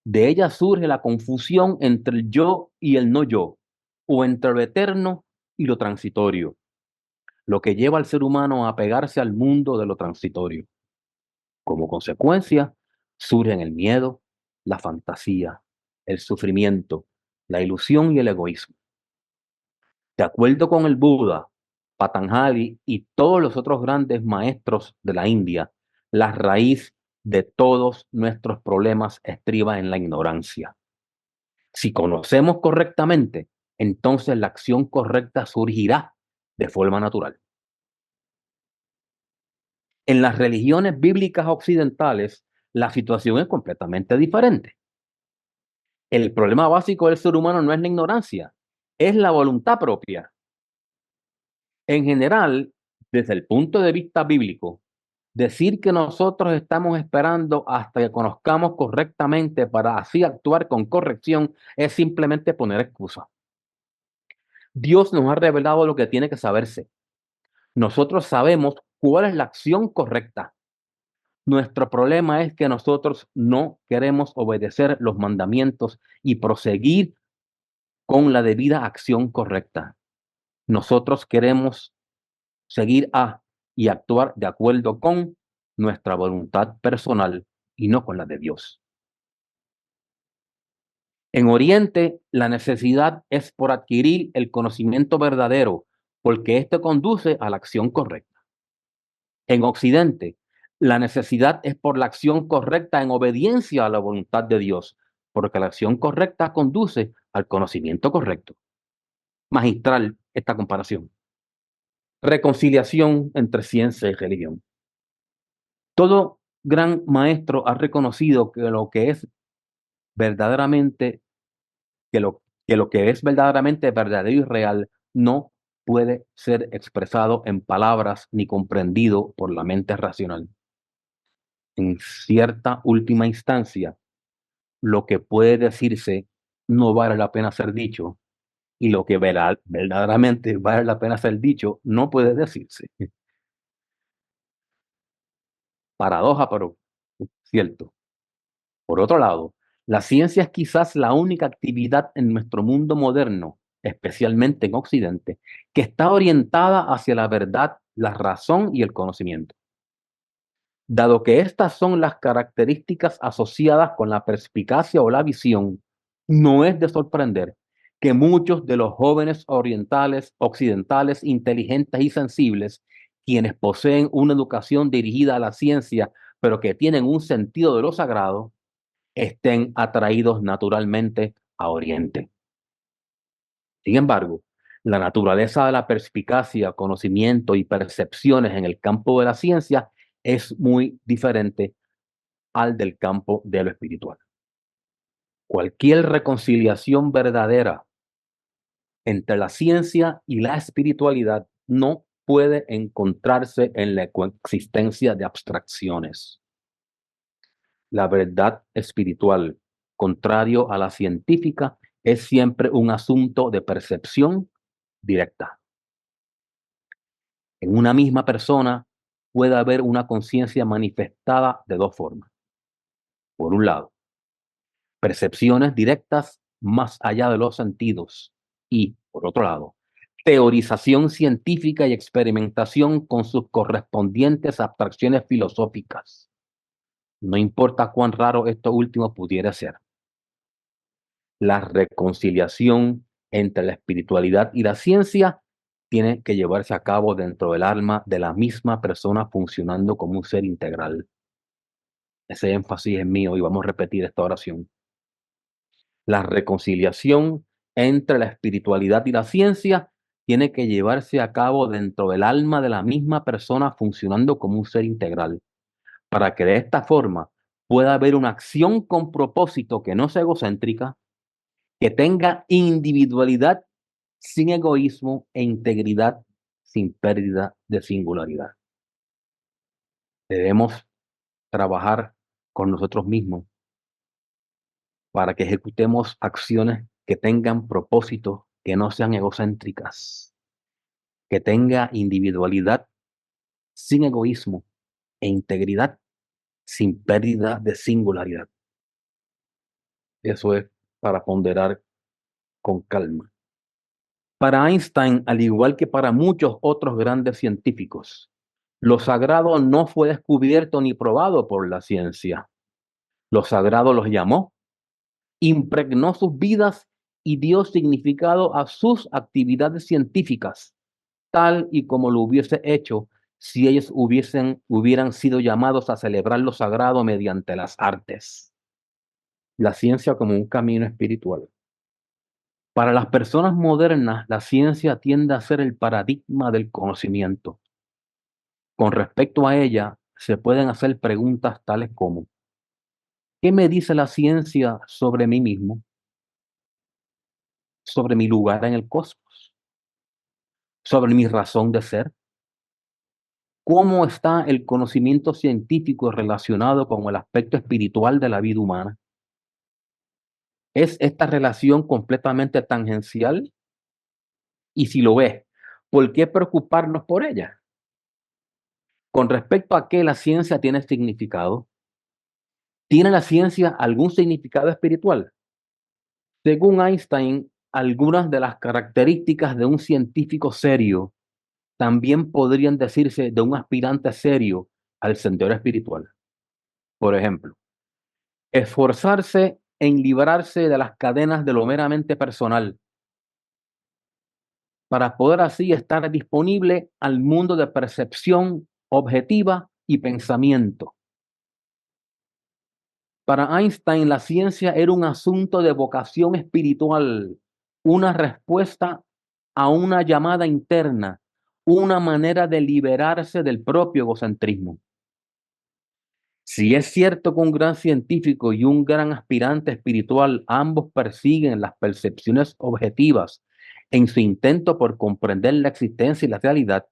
De ella surge la confusión entre el yo y el no yo, o entre lo eterno y lo transitorio, lo que lleva al ser humano a apegarse al mundo de lo transitorio. Como consecuencia, surgen el miedo, la fantasía, el sufrimiento, la ilusión y el egoísmo. De acuerdo con el Buda, Patanjali y todos los otros grandes maestros de la India, la raíz de todos nuestros problemas estriba en la ignorancia. Si conocemos correctamente, entonces la acción correcta surgirá de forma natural. En las religiones bíblicas occidentales, la situación es completamente diferente. El problema básico del ser humano no es la ignorancia, es la voluntad propia. En general, desde el punto de vista bíblico, decir que nosotros estamos esperando hasta que conozcamos correctamente para así actuar con corrección es simplemente poner excusa. Dios nos ha revelado lo que tiene que saberse. Nosotros sabemos cuál es la acción correcta. Nuestro problema es que nosotros no queremos obedecer los mandamientos y proseguir con la debida acción correcta. Nosotros queremos seguir y actuar de acuerdo con nuestra voluntad personal y no con la de Dios. En Oriente, la necesidad es por adquirir el conocimiento verdadero, porque esto conduce a la acción correcta. En Occidente, la necesidad es por la acción correcta en obediencia a la voluntad de Dios, porque la acción correcta conduce al conocimiento correcto. Magistral esta comparación. Reconciliación entre ciencia y religión. Todo gran maestro ha reconocido que lo que es verdaderamente, que lo que es verdaderamente verdadero y real no puede ser expresado en palabras ni comprendido por la mente racional. En cierta última instancia, lo que puede decirse no vale la pena ser dicho y lo que verdaderamente vale la pena ser dicho no puede decirse. Paradoja, pero cierto. Por otro lado, la ciencia es quizás la única actividad en nuestro mundo moderno, especialmente en Occidente, que está orientada hacia la verdad, la razón y el conocimiento. Dado que estas son las características asociadas con la perspicacia o la visión, no es de sorprender que muchos de los jóvenes orientales, occidentales, inteligentes y sensibles, quienes poseen una educación dirigida a la ciencia, pero que tienen un sentido de lo sagrado, estén atraídos naturalmente a Oriente. Sin embargo, la naturaleza de la perspicacia, conocimiento y percepciones en el campo de la ciencia es muy diferente al del campo de lo espiritual. Cualquier reconciliación verdadera entre la ciencia y la espiritualidad no puede encontrarse en la coexistencia de abstracciones. La verdad espiritual, contrario a la científica, es siempre un asunto de percepción directa. En una misma persona puede haber una conciencia manifestada de dos formas. Por un lado, percepciones directas más allá de los sentidos y, por otro lado, teorización científica y experimentación con sus correspondientes abstracciones filosóficas. No importa cuán raro esto último pudiera ser. La reconciliación entre la espiritualidad y la ciencia tiene que llevarse a cabo dentro del alma de la misma persona funcionando como un ser integral. Ese énfasis es mío y vamos a repetir esta oración. La reconciliación entre la espiritualidad y la ciencia tiene que llevarse a cabo dentro del alma de la misma persona funcionando como un ser integral, para que de esta forma pueda haber una acción con propósito que no sea egocéntrica, que tenga individualidad sin egoísmo e integridad sin pérdida de singularidad. Debemos trabajar con nosotros mismos para que ejecutemos acciones que tengan propósitos que no sean egocéntricas, que tenga individualidad sin egoísmo e integridad sin pérdida de singularidad. Eso es para ponderar con calma. Para Einstein, al igual que para muchos otros grandes científicos, lo sagrado no fue descubierto ni probado por la ciencia. Lo sagrado los llamó, impregnó sus vidas y dio significado a sus actividades científicas, tal y como lo hubiese hecho si ellos hubieran sido llamados a celebrar lo sagrado mediante las artes. La ciencia como un camino espiritual. Para las personas modernas, la ciencia tiende a ser el paradigma del conocimiento. Con respecto a ella, se pueden hacer preguntas tales como: ¿qué me dice la ciencia sobre mí mismo? ¿Sobre mi lugar en el cosmos? ¿Sobre mi razón de ser? ¿Cómo está el conocimiento científico relacionado con el aspecto espiritual de la vida humana? ¿Es esta relación completamente tangencial? Y si lo es, ¿por qué preocuparnos por ella? Con respecto a qué la ciencia tiene significado, ¿tiene la ciencia algún significado espiritual? Según Einstein, algunas de las características de un científico serio también podrían decirse de un aspirante serio al sendero espiritual. Por ejemplo, esforzarse en librarse de las cadenas de lo meramente personal, para poder así estar disponible al mundo de percepción objetiva y pensamiento. Para Einstein, la ciencia era un asunto de vocación espiritual, una respuesta a una llamada interna, una manera de liberarse del propio egocentrismo. Si es cierto que un gran científico y un gran aspirante espiritual ambos persiguen las percepciones objetivas en su intento por comprender la existencia y la realidad,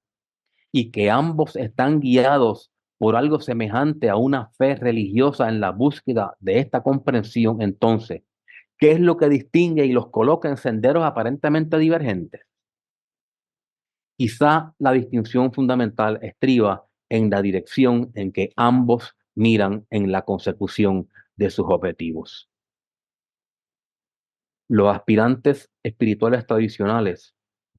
y que ambos están guiados por algo semejante a una fe religiosa en la búsqueda de esta comprensión, entonces, ¿qué es lo que distingue y los coloca en senderos aparentemente divergentes? Quizá la distinción fundamental estriba en la dirección en que ambos miran en la consecución de sus objetivos. Los aspirantes espirituales tradicionales,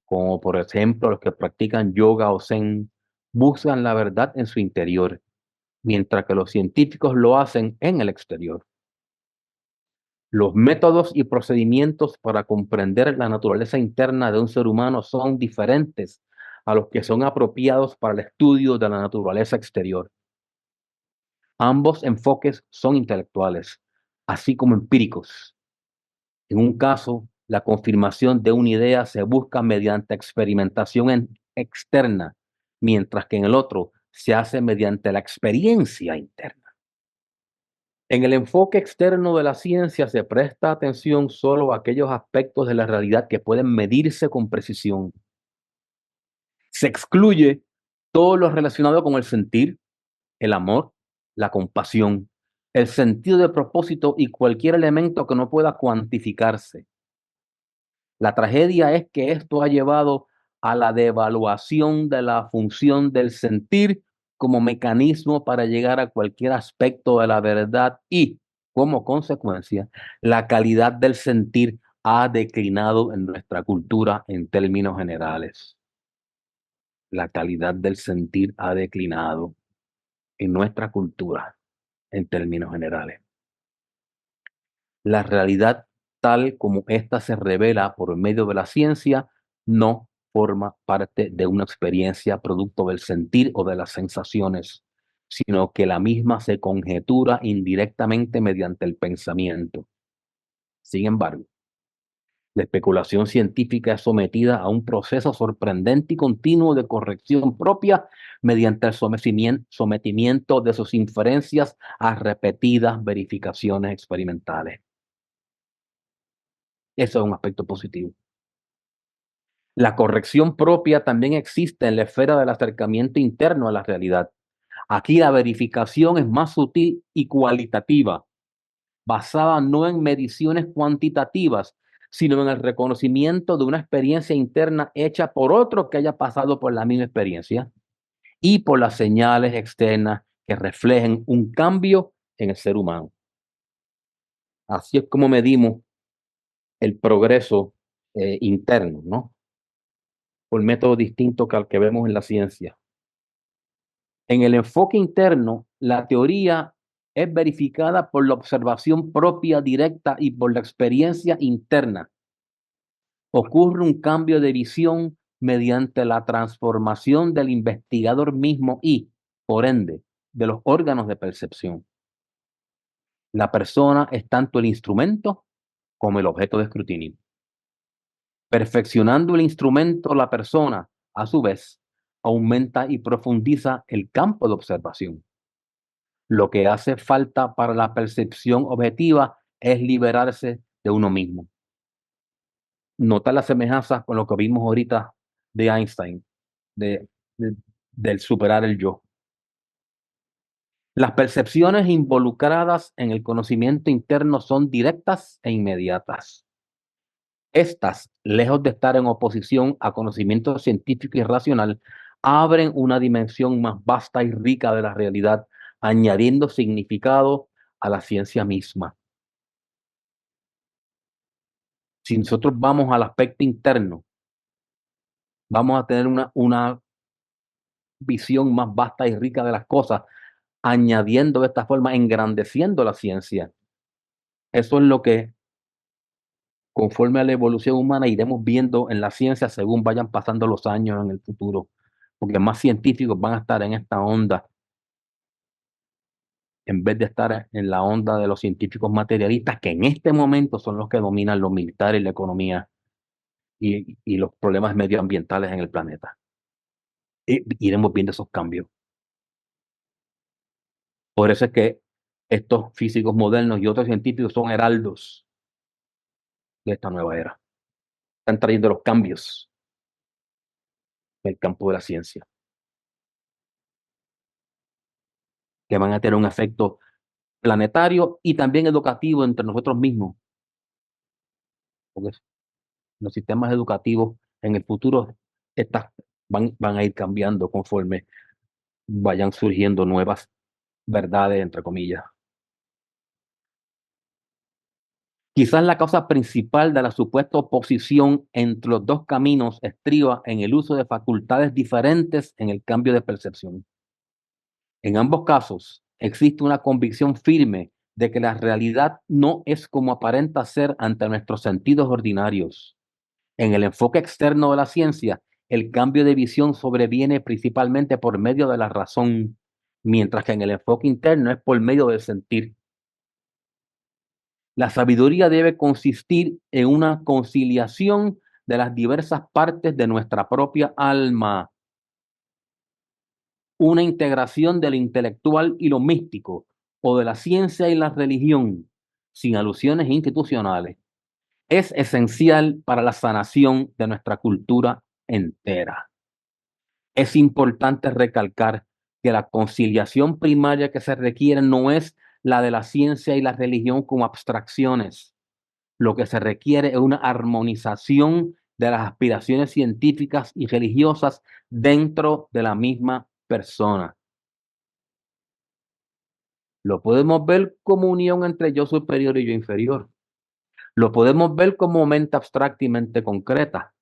como por ejemplo los que practican yoga o zen, buscan la verdad en su interior, mientras que los científicos lo hacen en el exterior. Los métodos y procedimientos para comprender la naturaleza interna de un ser humano son diferentes a los que son apropiados para el estudio de la naturaleza exterior. Ambos enfoques son intelectuales, así como empíricos. En un caso, la confirmación de una idea se busca mediante experimentación externa, mientras que en el otro se hace mediante la experiencia interna. En el enfoque externo de la ciencia se presta atención solo a aquellos aspectos de la realidad que pueden medirse con precisión. Se excluye todo lo relacionado con el sentir, el amor, la compasión, el sentido de propósito y cualquier elemento que no pueda cuantificarse. La tragedia es que esto ha llevado a la devaluación de la función del sentir como mecanismo para llegar a cualquier aspecto de la verdad y, como consecuencia, la calidad del sentir ha declinado en nuestra cultura en términos generales. La calidad del sentir ha declinado en nuestra cultura en términos generales. La realidad tal como ésta se revela por medio de la ciencia no forma parte de una experiencia producto del sentir o de las sensaciones, sino que la misma se conjetura indirectamente mediante el pensamiento. Sin embargo, La especulación científica es sometida a un proceso sorprendente y continuo de corrección propia mediante el sometimiento de sus inferencias a repetidas verificaciones experimentales. Eso es un aspecto positivo. La corrección propia también existe en la esfera del acercamiento interno a la realidad. Aquí la verificación es más sutil y cualitativa, basada no en mediciones cuantitativas, sino en el reconocimiento de una experiencia interna hecha por otro que haya pasado por la misma experiencia y por las señales externas que reflejen un cambio en el ser humano. Así es como medimos el progreso interno, ¿no? Por métodos distintos que al que vemos en la ciencia. En el enfoque interno, la teoría es verificada por la observación propia directa y por la experiencia interna. Ocurre un cambio de visión mediante la transformación del investigador mismo y, por ende, de los órganos de percepción. La persona es tanto el instrumento como el objeto de escrutinio. Perfeccionando el instrumento, la persona, a su vez, aumenta y profundiza el campo de observación. Lo que hace falta para la percepción objetiva es liberarse de uno mismo. Nota la semejanza con lo que vimos ahorita de Einstein, de, del superar el yo. Las percepciones involucradas en el conocimiento interno son directas e inmediatas. Estas, lejos de estar en oposición a conocimiento científico y racional, abren una dimensión más vasta y rica de la realidad, añadiendo significado a la ciencia misma. Si nosotros vamos al aspecto interno, vamos a tener una visión más vasta y rica de las cosas, añadiendo de esta forma, engrandeciendo la ciencia. Eso es lo que, conforme a la evolución humana, iremos viendo en la ciencia según vayan pasando los años en el futuro, porque más científicos van a estar en esta onda, en vez de estar en la onda de los científicos materialistas, que en este momento son los que dominan lo militar y la economía y los problemas medioambientales en el planeta. Iremos viendo esos cambios. Por eso es que estos físicos modernos y otros científicos son heraldos de esta nueva era. Están trayendo los cambios en el campo de la ciencia, que van a tener un efecto planetario y también educativo entre nosotros mismos. Porque los sistemas educativos en el futuro van a ir cambiando conforme vayan surgiendo nuevas verdades, entre comillas. Quizás la causa principal de la supuesta oposición entre los dos caminos estriba en el uso de facultades diferentes en el cambio de percepción. En ambos casos, existe una convicción firme de que la realidad no es como aparenta ser ante nuestros sentidos ordinarios. En el enfoque externo de la ciencia, el cambio de visión sobreviene principalmente por medio de la razón, mientras que en el enfoque interno es por medio del sentir. La sabiduría debe consistir en una conciliación de las diversas partes de nuestra propia alma, una integración de lo intelectual y lo místico, o de la ciencia y la religión, sin alusiones institucionales. Es esencial para la sanación de nuestra cultura entera. Es importante recalcar que la conciliación primaria que se requiere no es la de la ciencia y la religión como abstracciones. Lo que se requiere es una armonización de las aspiraciones científicas y religiosas dentro de la misma persona. Lo podemos ver como unión entre yo superior y yo inferior. Lo podemos ver como mente abstracta y mente concreta.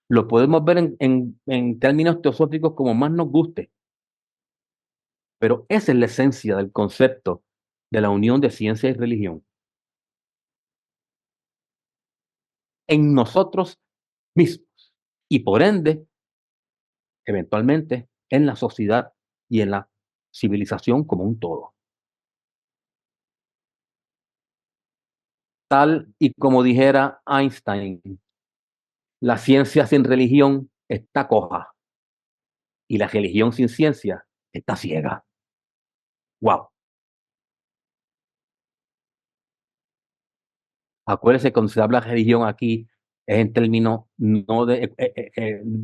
Lo podemos ver en términos teosóficos como más nos guste. Pero esa es la esencia del concepto de la unión de ciencia y religión. En nosotros mismos. Y por ende, eventualmente, en la sociedad y en la civilización como un todo. Tal y como dijera Einstein, la ciencia sin religión está coja y la religión sin ciencia está ciega. Wow. Acuérdense, cuando se habla de religión aquí, es en términos no de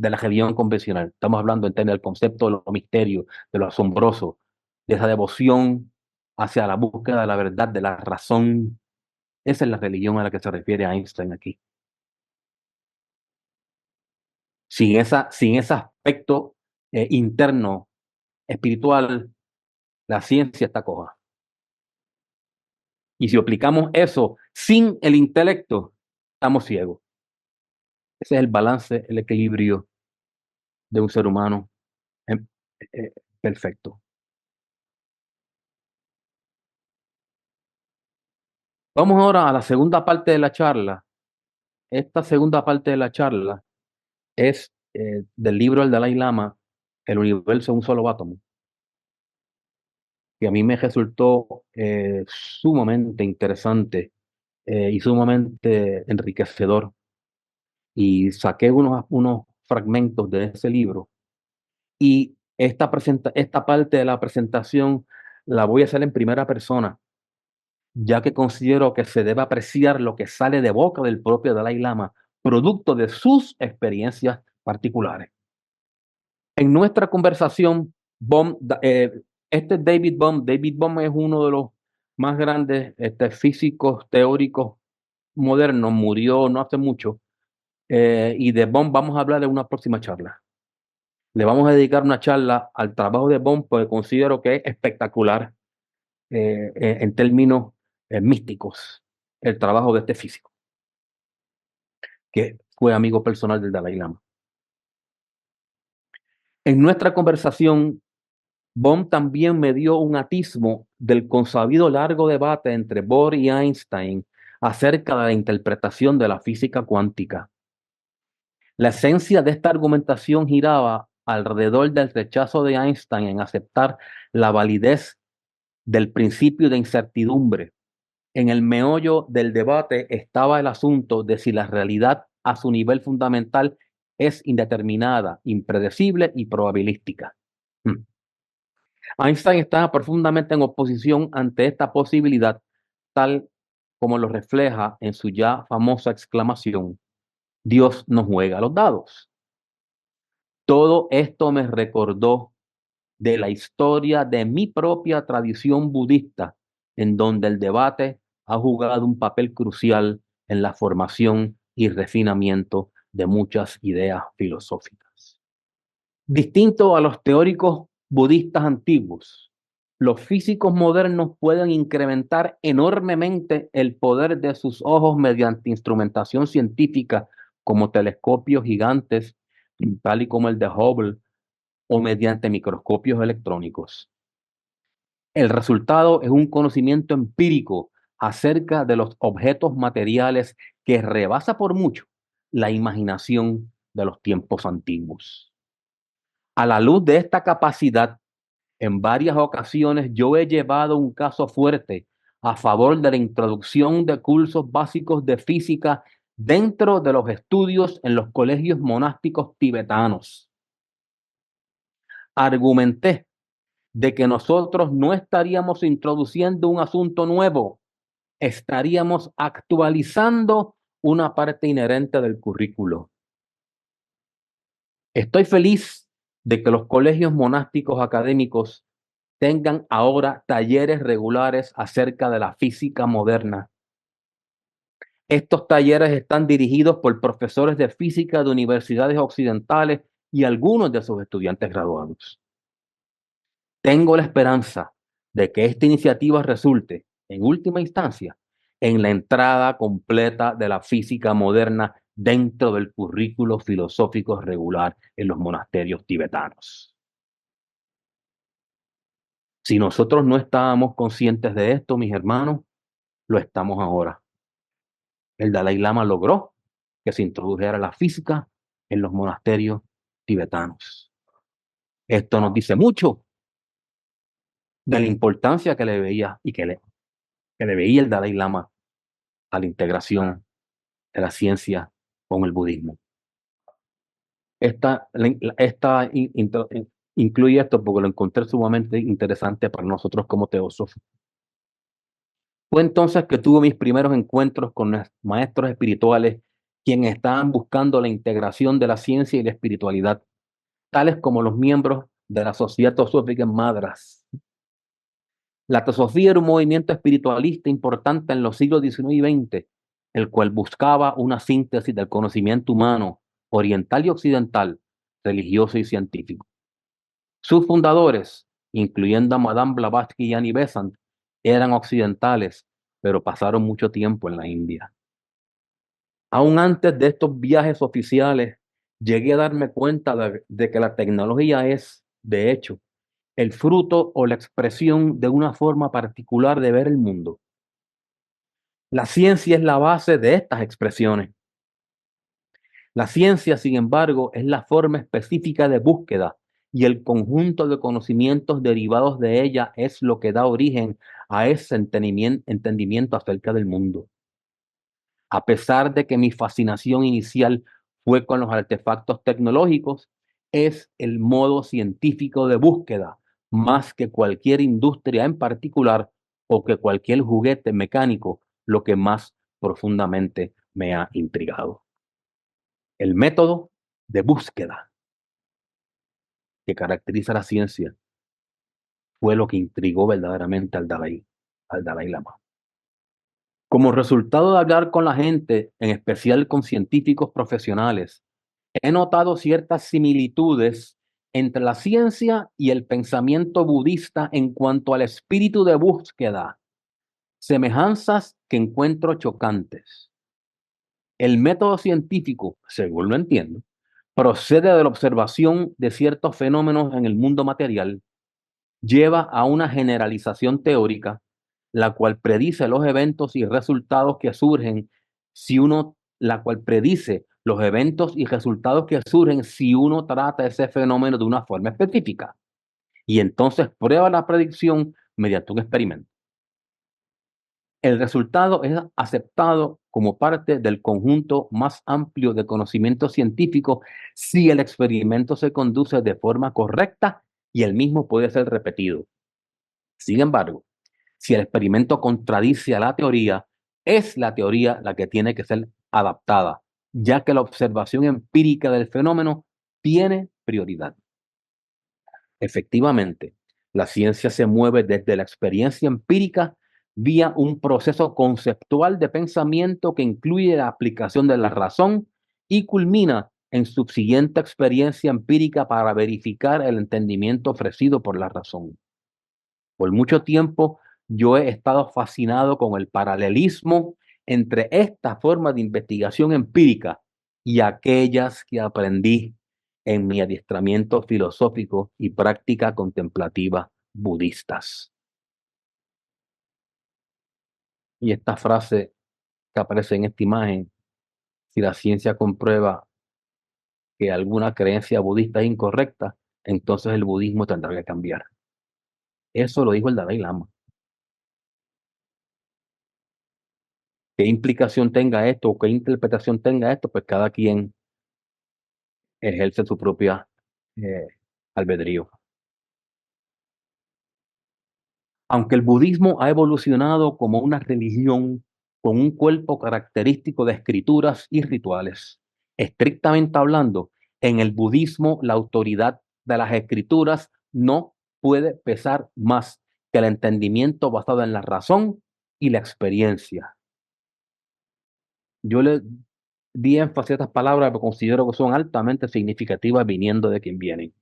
la religión convencional. Estamos hablando en términos del concepto de lo misterio, de lo asombroso, de esa devoción hacia la búsqueda de la verdad, de la razón. Esa es la religión a la que se refiere Einstein aquí. Sin ese aspecto interno, espiritual, la ciencia está coja. Y si aplicamos eso sin el intelecto, estamos ciegos. Ese es el balance, el equilibrio de un ser humano em, perfecto. Vamos ahora a la segunda parte de la charla. Esta segunda parte de la charla es del libro del Dalai Lama, El universo es un solo átomo, que a mí me resultó sumamente interesante y sumamente enriquecedor. Y saqué unos fragmentos de ese libro. Y esta parte de la presentación la voy a hacer en primera persona, ya que considero que se debe apreciar lo que sale de boca del propio Dalai Lama, producto de sus experiencias particulares. En nuestra conversación, David Bohm es uno de los más grandes físicos teóricos modernos, murió no hace mucho, y de Bohm vamos a hablar en una próxima charla. Le vamos a dedicar una charla al trabajo de Bohm porque considero que es espectacular en términos místicos el trabajo de este físico, que fue amigo personal del Dalai Lama. En nuestra conversación, Bohm también me dio un atismo del consabido largo debate entre Bohr y Einstein acerca de la interpretación de la física cuántica. La esencia de esta argumentación giraba alrededor del rechazo de Einstein en aceptar la validez del principio de incertidumbre. En el meollo del debate estaba el asunto de si la realidad a su nivel fundamental es indeterminada, impredecible y probabilística. Einstein estaba profundamente en oposición ante esta posibilidad, tal como lo refleja en su ya famosa exclamación: Dios no juega a los dados. Todo esto me recordó de la historia de mi propia tradición budista, en donde el debate ha jugado un papel crucial en la formación y refinamiento de muchas ideas filosóficas. Distinto a los teóricos budistas antiguos, los físicos modernos pueden incrementar enormemente el poder de sus ojos mediante instrumentación científica como telescopios gigantes, tal y como el de Hubble, o mediante microscopios electrónicos. El resultado es un conocimiento empírico acerca de los objetos materiales que rebasa por mucho la imaginación de los tiempos antiguos. A la luz de esta capacidad, en varias ocasiones yo he llevado un caso fuerte a favor de la introducción de cursos básicos de física dentro de los estudios en los colegios monásticos tibetanos. Argumenté de que nosotros no estaríamos introduciendo un asunto nuevo, estaríamos actualizando una parte inherente del currículo. Estoy feliz de que los colegios monásticos académicos tengan ahora talleres regulares acerca de la física moderna. Estos talleres están dirigidos por profesores de física de universidades occidentales y algunos de sus estudiantes graduados. Tengo la esperanza de que esta iniciativa resulte, en última instancia, en la entrada completa de la física moderna dentro del currículo filosófico regular en los monasterios tibetanos. Si nosotros no estábamos conscientes de esto, mis hermanos, lo estamos ahora. El Dalai Lama logró que se introdujera la física en los monasterios tibetanos. Esto nos dice mucho de la importancia que le veía y que le veía el Dalai Lama a la integración de la ciencia con el budismo. Incluye esto porque lo encontré sumamente interesante para nosotros como teósofos. Fue entonces que tuve mis primeros encuentros con los maestros espirituales, quienes estaban buscando la integración de la ciencia y la espiritualidad, tales como los miembros de la Sociedad Teosófica en Madras. La teosofía era un movimiento espiritualista importante en los siglos XIX y XX, el cual buscaba una síntesis del conocimiento humano, oriental y occidental, religioso y científico. Sus fundadores, incluyendo a Madame Blavatsky y Annie Besant, eran occidentales, pero pasaron mucho tiempo en la India. Aún antes de estos viajes oficiales, llegué a darme cuenta de que la tecnología es, de hecho, el fruto o la expresión de una forma particular de ver el mundo. La ciencia es la base de estas expresiones. La ciencia, sin embargo, es la forma específica de búsqueda y el conjunto de conocimientos derivados de ella es lo que da origen a ese entendimiento acerca del mundo. A pesar de que mi fascinación inicial fue con los artefactos tecnológicos, es el modo científico de búsqueda, más que cualquier industria en particular o que cualquier juguete mecánico, lo que más profundamente me ha intrigado. El método de búsqueda que caracteriza la ciencia fue lo que intrigó verdaderamente al Dalai Lama. Como resultado de hablar con la gente, en especial con científicos profesionales, he notado ciertas similitudes entre la ciencia y el pensamiento budista en cuanto al espíritu de búsqueda, semejanzas que encuentro chocantes. El método científico, según lo entiendo, procede de la observación de ciertos fenómenos en el mundo material, lleva a una generalización teórica, la cual predice los eventos y resultados que surgen si uno trata ese fenómeno de una forma específica. Y entonces prueba la predicción mediante un experimento. El resultado es aceptado como parte del conjunto más amplio de conocimiento científico si el experimento se conduce de forma correcta y el mismo puede ser repetido. Sin embargo, si el experimento contradice a la teoría, es la teoría la que tiene que ser adaptada, ya que la observación empírica del fenómeno tiene prioridad. Efectivamente, la ciencia se mueve desde la experiencia empírica vía un proceso conceptual de pensamiento que incluye la aplicación de la razón y culmina en subsiguiente experiencia empírica para verificar el entendimiento ofrecido por la razón. Por mucho tiempo yo he estado fascinado con el paralelismo entre esta forma de investigación empírica y aquellas que aprendí en mi adiestramiento filosófico y práctica contemplativa budistas. Y esta frase que aparece en esta imagen, si la ciencia comprueba que alguna creencia budista es incorrecta, entonces el budismo tendrá que cambiar. Eso lo dijo el Dalai Lama. ¿Qué implicación tenga esto o qué interpretación tenga esto? Pues cada quien ejerce su propia albedrío. Aunque el budismo ha evolucionado como una religión con un cuerpo característico de escrituras y rituales, estrictamente hablando, en el budismo la autoridad de las escrituras no puede pesar más que el entendimiento basado en la razón y la experiencia. Yo le di énfasis a estas palabras porque considero que son altamente significativas viniendo de quien vienen.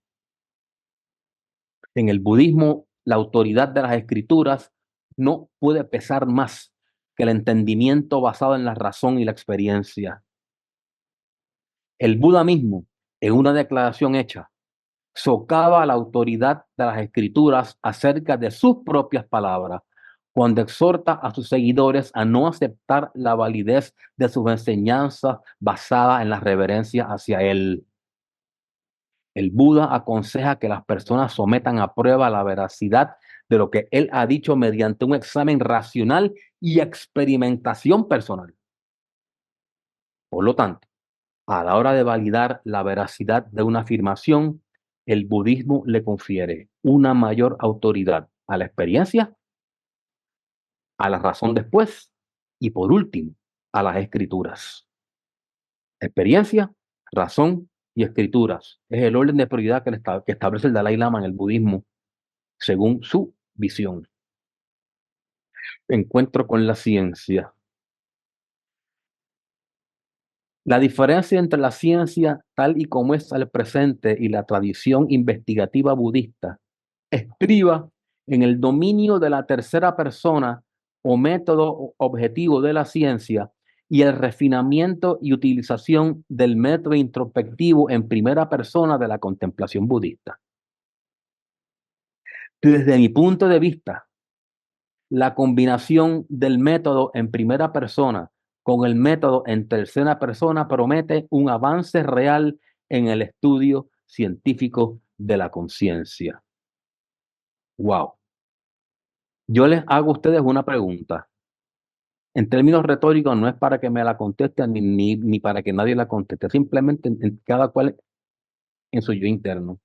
En el budismo, la autoridad de las escrituras no puede pesar más que el entendimiento basado en la razón y la experiencia. El Buda mismo, en una declaración hecha, socava la autoridad de las escrituras acerca de sus propias palabras, cuando exhorta a sus seguidores a no aceptar la validez de sus enseñanzas basadas en la reverencia hacia él. El Buda aconseja que las personas sometan a prueba la veracidad de lo que él ha dicho mediante un examen racional y experimentación personal. Por lo tanto, a la hora de validar la veracidad de una afirmación, el budismo le confiere una mayor autoridad a la experiencia, a la razón después y, por último, a las escrituras. Experiencia, razón y escrituras es el orden de prioridad que establece el Dalai Lama en el budismo según su visión. Encuentro con la ciencia. La diferencia entre la ciencia tal y como es al presente y la tradición investigativa budista estriba en el dominio de la tercera persona o método objetivo de la ciencia y el refinamiento y utilización del método introspectivo en primera persona de la contemplación budista. Desde mi punto de vista, la combinación del método en primera persona con el método en tercera persona promete un avance real en el estudio científico de la conciencia. Wow. Yo les hago a ustedes una pregunta. En términos retóricos, no es para que me la contesten ni para que nadie la conteste, simplemente en cada cual en su yo interno.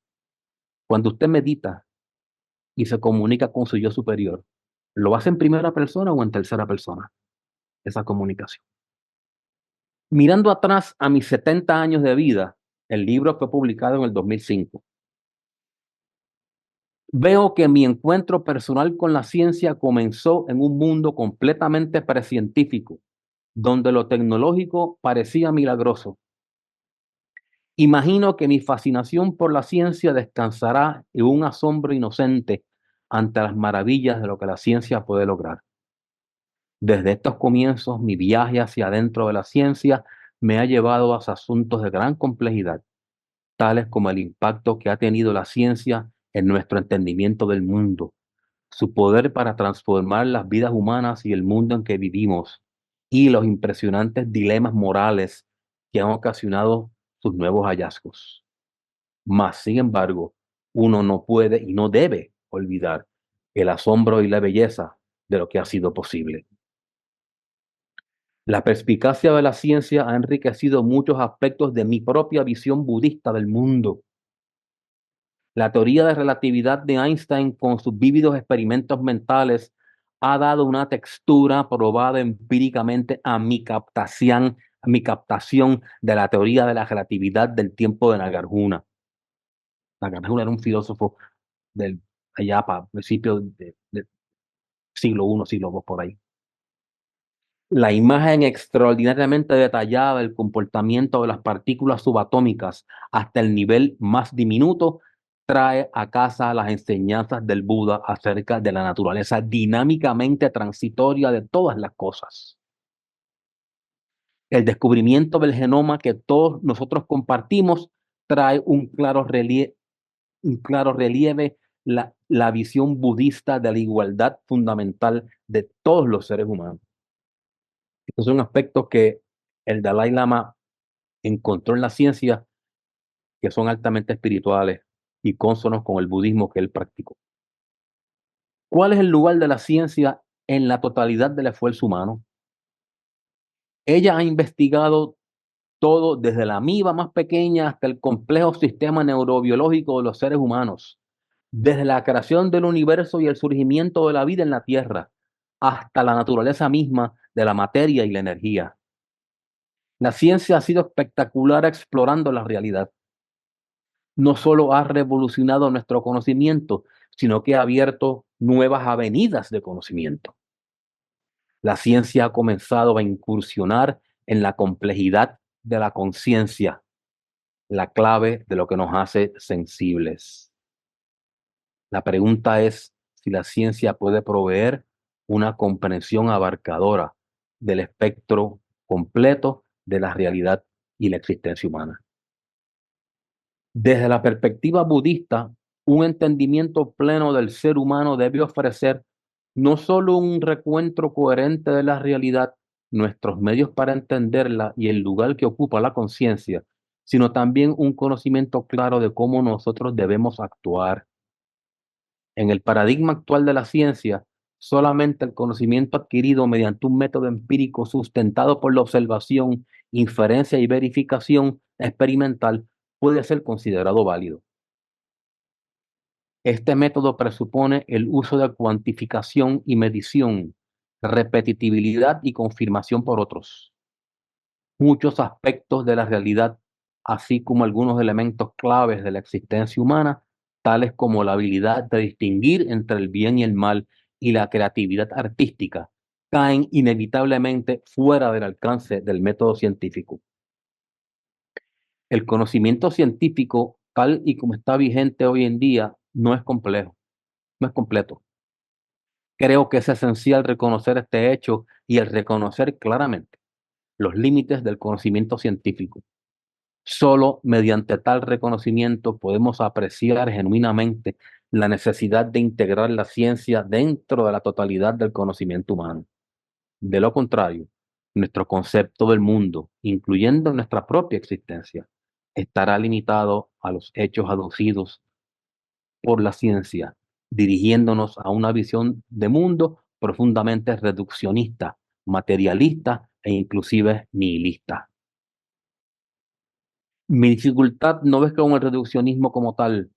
Cuando usted medita y se comunica con su yo superior, ¿lo hace en primera persona o en tercera persona? Esa comunicación. Mirando atrás a mis 70 años de vida, el libro fue publicado en el 2005. Veo que mi encuentro personal con la ciencia comenzó en un mundo completamente precientífico, donde lo tecnológico parecía milagroso. Imagino que mi fascinación por la ciencia descansará en un asombro inocente ante las maravillas de lo que la ciencia puede lograr. Desde estos comienzos, mi viaje hacia adentro de la ciencia me ha llevado a asuntos de gran complejidad, tales como el impacto que ha tenido la ciencia en nuestro entendimiento del mundo, su poder para transformar las vidas humanas y el mundo en que vivimos, y los impresionantes dilemas morales que han ocasionado sus nuevos hallazgos. Mas, sin embargo, uno no puede y no debe olvidar el asombro y la belleza de lo que ha sido posible. La perspicacia de la ciencia ha enriquecido muchos aspectos de mi propia visión budista del mundo. La teoría de relatividad de Einstein, con sus vívidos experimentos mentales, ha dado una textura probada empíricamente a mi captación de la teoría de la relatividad del tiempo de Nagarjuna. Nagarjuna era un filósofo del allá para principios del siglo I, siglo II, por ahí. La imagen extraordinariamente detallada del comportamiento de las partículas subatómicas hasta el nivel más diminuto trae a casa las enseñanzas del Buda acerca de la naturaleza dinámicamente transitoria de todas las cosas. El descubrimiento del genoma que todos nosotros compartimos trae un claro relieve la visión budista de la igualdad fundamental de todos los seres humanos. Estos son aspectos que el Dalai Lama encontró en la ciencia que son altamente espirituales y cónsonos con el budismo que él practicó. ¿Cuál es el lugar de la ciencia en la totalidad del esfuerzo humano? Ella ha investigado todo desde la amiba más pequeña hasta el complejo sistema neurobiológico de los seres humanos, desde la creación del universo y el surgimiento de la vida en la Tierra, hasta la naturaleza misma de la materia y la energía. La ciencia ha sido espectacular explorando la realidad. No solo ha revolucionado nuestro conocimiento, sino que ha abierto nuevas avenidas de conocimiento. La ciencia ha comenzado a incursionar en la complejidad de la conciencia, la clave de lo que nos hace sensibles. La pregunta es si la ciencia puede proveer una comprensión abarcadora del espectro completo de la realidad y la existencia humana. Desde la perspectiva budista, un entendimiento pleno del ser humano debe ofrecer no solo un recuento coherente de la realidad, nuestros medios para entenderla y el lugar que ocupa la conciencia, sino también un conocimiento claro de cómo nosotros debemos actuar. En el paradigma actual de la ciencia, Solamente el conocimiento adquirido mediante un método empírico sustentado por la observación, inferencia y verificación experimental puede ser considerado válido. Este método presupone el uso de cuantificación y medición, repetitividad y confirmación por otros. Muchos aspectos de la realidad, así como algunos elementos claves de la existencia humana, tales como la habilidad de distinguir entre el bien y el mal y la creatividad artística, caen inevitablemente fuera del alcance del método científico. El conocimiento científico, tal y como está vigente hoy en día, no es complejo, no es completo. Creo que es esencial reconocer este hecho y el reconocer claramente los límites del conocimiento científico. Solo mediante tal reconocimiento podemos apreciar genuinamente la necesidad de integrar la ciencia dentro de la totalidad del conocimiento humano. De lo contrario, nuestro concepto del mundo, incluyendo nuestra propia existencia, estará limitado a los hechos aducidos por la ciencia, dirigiéndonos a una visión de mundo profundamente reduccionista, materialista e inclusive nihilista. Mi dificultad no es con el reduccionismo como tal.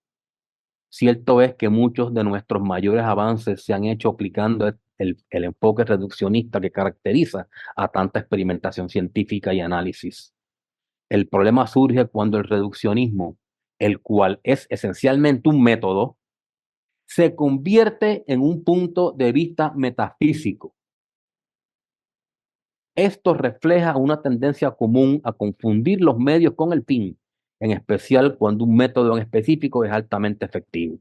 Cierto es que muchos de nuestros mayores avances se han hecho aplicando el enfoque reduccionista que caracteriza a tanta experimentación científica y análisis. El problema surge cuando el reduccionismo, el cual es esencialmente un método, se convierte en un punto de vista metafísico. Esto refleja una tendencia común a confundir los medios con el fin, en especial cuando un método en específico es altamente efectivo.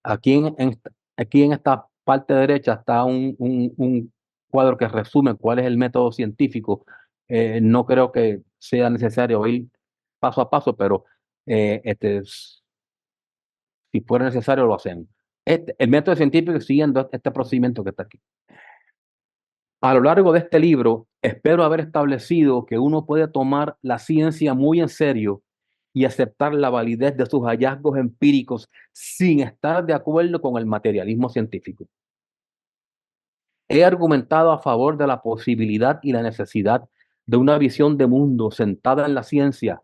Aquí en esta parte derecha está un cuadro que resume cuál es el método científico. No creo que sea necesario ir paso a paso, pero si fuera necesario lo hacemos. El método científico es siguiendo este procedimiento que está aquí. A lo largo de este libro, espero haber establecido que uno puede tomar la ciencia muy en serio y aceptar la validez de sus hallazgos empíricos sin estar de acuerdo con el materialismo científico. He argumentado a favor de la posibilidad y la necesidad de una visión de mundo sentada en la ciencia,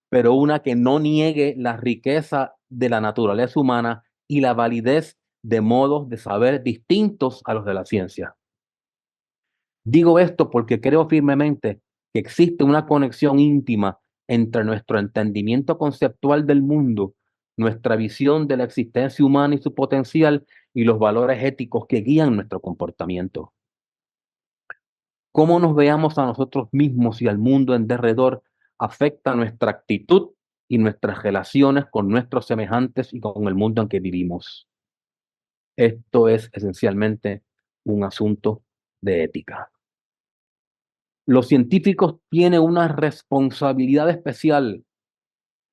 pero una que no niegue la riqueza de la naturaleza humana y la validez de modos de saber distintos a los de la ciencia. Digo esto porque creo firmemente que existe una conexión íntima entre nuestro entendimiento conceptual del mundo, nuestra visión de la existencia humana y su potencial, y los valores éticos que guían nuestro comportamiento. Cómo nos veamos a nosotros mismos y al mundo en derredor afecta nuestra actitud y nuestras relaciones con nuestros semejantes y con el mundo en que vivimos. Esto es esencialmente un asunto de ética. Los científicos tienen una responsabilidad especial,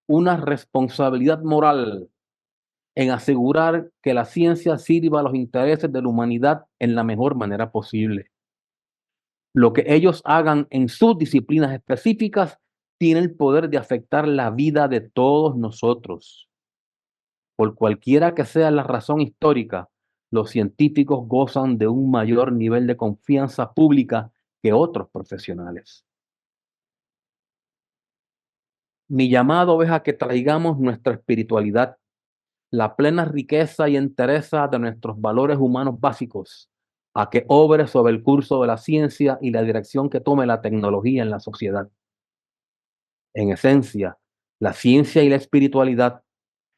una responsabilidad moral en asegurar que la ciencia sirva a los intereses de la humanidad en la mejor manera posible. Lo que ellos hagan en sus disciplinas específicas tiene el poder de afectar la vida de todos nosotros. Por cualquiera que sea la razón histórica, los científicos gozan de un mayor nivel de confianza pública que otros profesionales. Mi llamado es a que traigamos nuestra espiritualidad, la plena riqueza y entereza de nuestros valores humanos básicos, a que obre sobre el curso de la ciencia y la dirección que tome la tecnología en la sociedad. En esencia, la ciencia y la espiritualidad,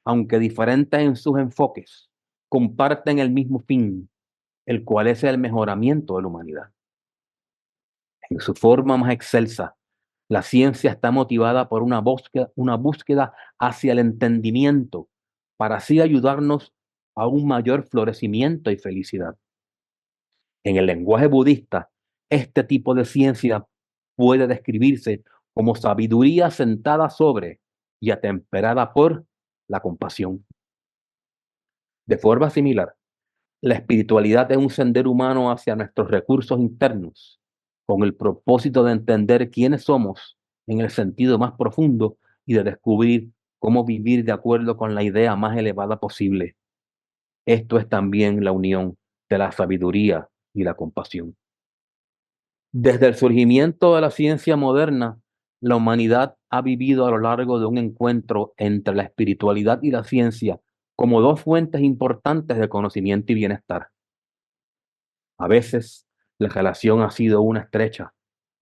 aunque diferentes en sus enfoques, comparten el mismo fin, el cual es el mejoramiento de la humanidad. En su forma más excelsa, la ciencia está motivada por una búsqueda hacia el entendimiento, para así ayudarnos a un mayor florecimiento y felicidad. En el lenguaje budista, este tipo de ciencia puede describirse como sabiduría sentada sobre y atemperada por la compasión. De forma similar, la espiritualidad es un sendero humano hacia nuestros recursos internos, con el propósito de entender quiénes somos en el sentido más profundo y de descubrir cómo vivir de acuerdo con la idea más elevada posible. Esto es también la unión de la sabiduría y la compasión. Desde el surgimiento de la ciencia moderna, la humanidad ha vivido a lo largo de un encuentro entre la espiritualidad y la ciencia como dos fuentes importantes de conocimiento y bienestar. A veces la relación ha sido una estrecha,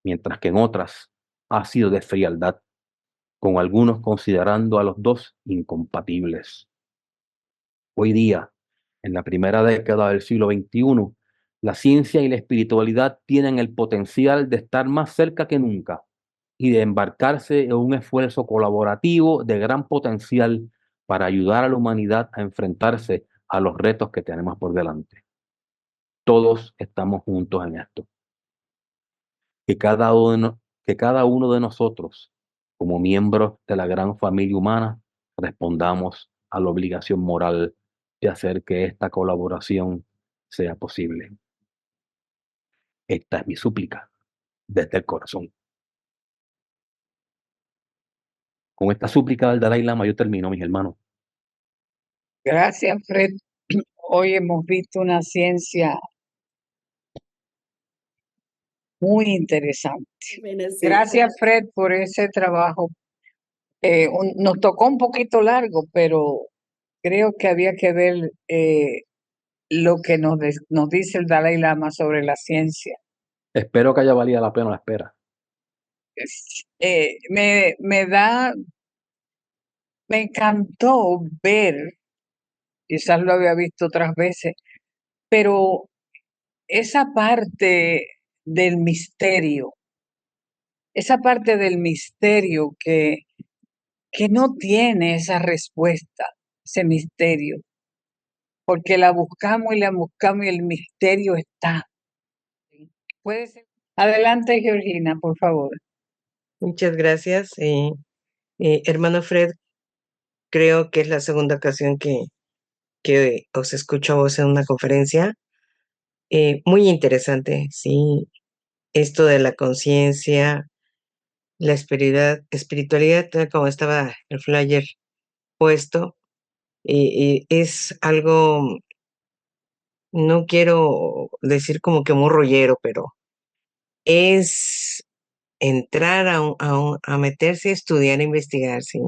mientras que en otras ha sido de frialdad, con algunos considerando a los dos incompatibles. Hoy día, en la primera década del siglo XXI, la ciencia y la espiritualidad tienen el potencial de estar más cerca que nunca y de embarcarse en un esfuerzo colaborativo de gran potencial para ayudar a la humanidad a enfrentarse a los retos que tenemos por delante. Todos estamos juntos en esto. Que cada uno de nosotros, como miembros de la gran familia humana, respondamos a la obligación moral de hacer que esta colaboración sea posible. Esta es mi súplica desde el corazón. Con esta súplica del Dalai Lama yo termino, mis hermanos. Gracias, Fred. Hoy hemos visto una ciencia muy interesante. Bueno, sí. Gracias, Fred, por ese trabajo. Nos tocó un poquito largo, pero creo que había que ver lo que nos dice el Dalai Lama sobre la ciencia. Espero que haya valido la pena la espera. Me encantó ver, quizás lo había visto otras veces, pero esa parte del misterio, que no tiene esa respuesta, ese misterio, porque la buscamos y el misterio está. ¿Puede ser? Adelante, Georgina, por favor. Muchas gracias. Hermano Fred, creo que es la segunda ocasión que os escucho a vos en una conferencia. Muy interesante, sí. Esto de la conciencia, la espiritualidad, como estaba el flyer puesto, es algo, no quiero decir como que muy rollero, pero es entrar a meterse a estudiar, a investigar, ¿sí?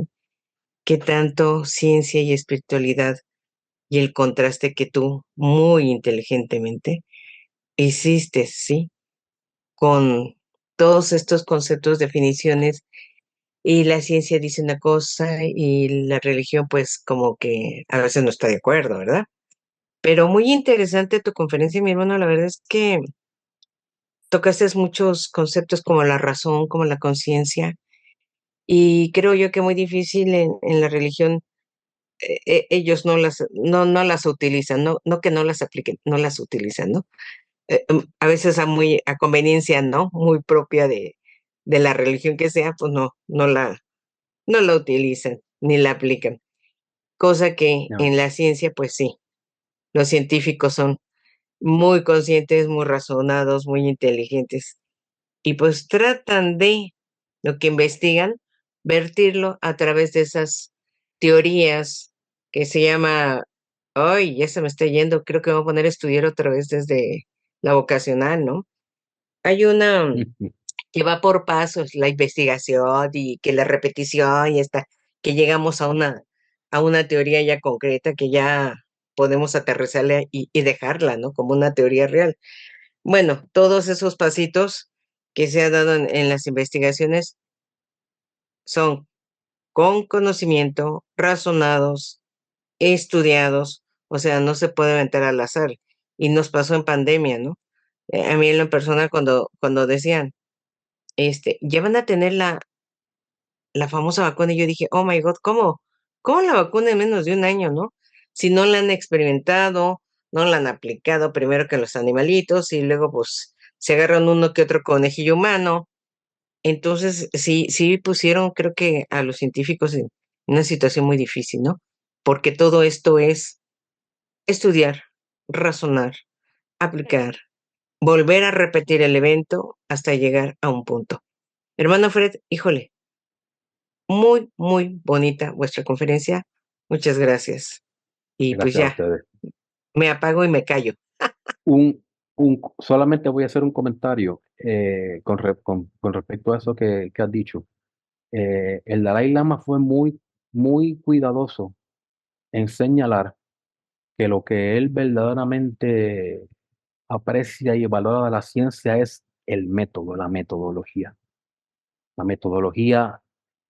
Qué tanto ciencia y espiritualidad y el contraste que tú muy inteligentemente hiciste, ¿sí? Con todos estos conceptos, definiciones, y la ciencia dice una cosa y la religión pues como que a veces no está de acuerdo, ¿verdad? Pero muy interesante tu conferencia, mi hermano, la verdad es que tocaste muchos conceptos como la razón, como la conciencia, y creo yo que muy difícil en la religión ellos no las utilizan, no que no las apliquen, no las utilizan, ¿no? A veces a conveniencia, ¿no? Muy propia de la religión que sea, pues no la utilizan ni la aplican. Cosa que No. en la ciencia, pues sí, los científicos son muy conscientes, muy razonados, muy inteligentes y pues tratan de lo que investigan, vertirlo a través de esas teorías que se llama, ay, ya se me está yendo, creo que me voy a poner a estudiar otra vez desde la vocacional, ¿no? Hay una que va por pasos, la investigación y que la repetición y esta, que llegamos a una teoría ya concreta que ya podemos aterrizarla y dejarla, ¿no? Como una teoría real. Bueno, todos esos pasitos que se ha dado en las investigaciones son con conocimiento, razonados, estudiados, o sea, no se puede aventar al azar. Y nos pasó en pandemia, ¿no? A mí en lo personal cuando decían, ya van a tener la famosa vacuna, y yo dije, oh my God, ¿cómo? ¿Cómo la vacuna en menos de un año, no? Si no la han experimentado, no la han aplicado primero que los animalitos y luego pues se agarran uno que otro conejillo humano. Entonces, sí pusieron, creo que a los científicos en una situación muy difícil, ¿no? Porque todo esto es estudiar, razonar, aplicar, volver a repetir el evento hasta llegar a un punto. Hermano Fred, híjole, muy, muy bonita vuestra conferencia. Muchas gracias. Y pues Gracias a ya, ustedes. Me apago y me callo. Solamente voy a hacer un comentario con respecto a eso que has dicho. El Dalai Lama fue muy cuidadoso en señalar que lo que él verdaderamente aprecia y valora de la ciencia es el método, la metodología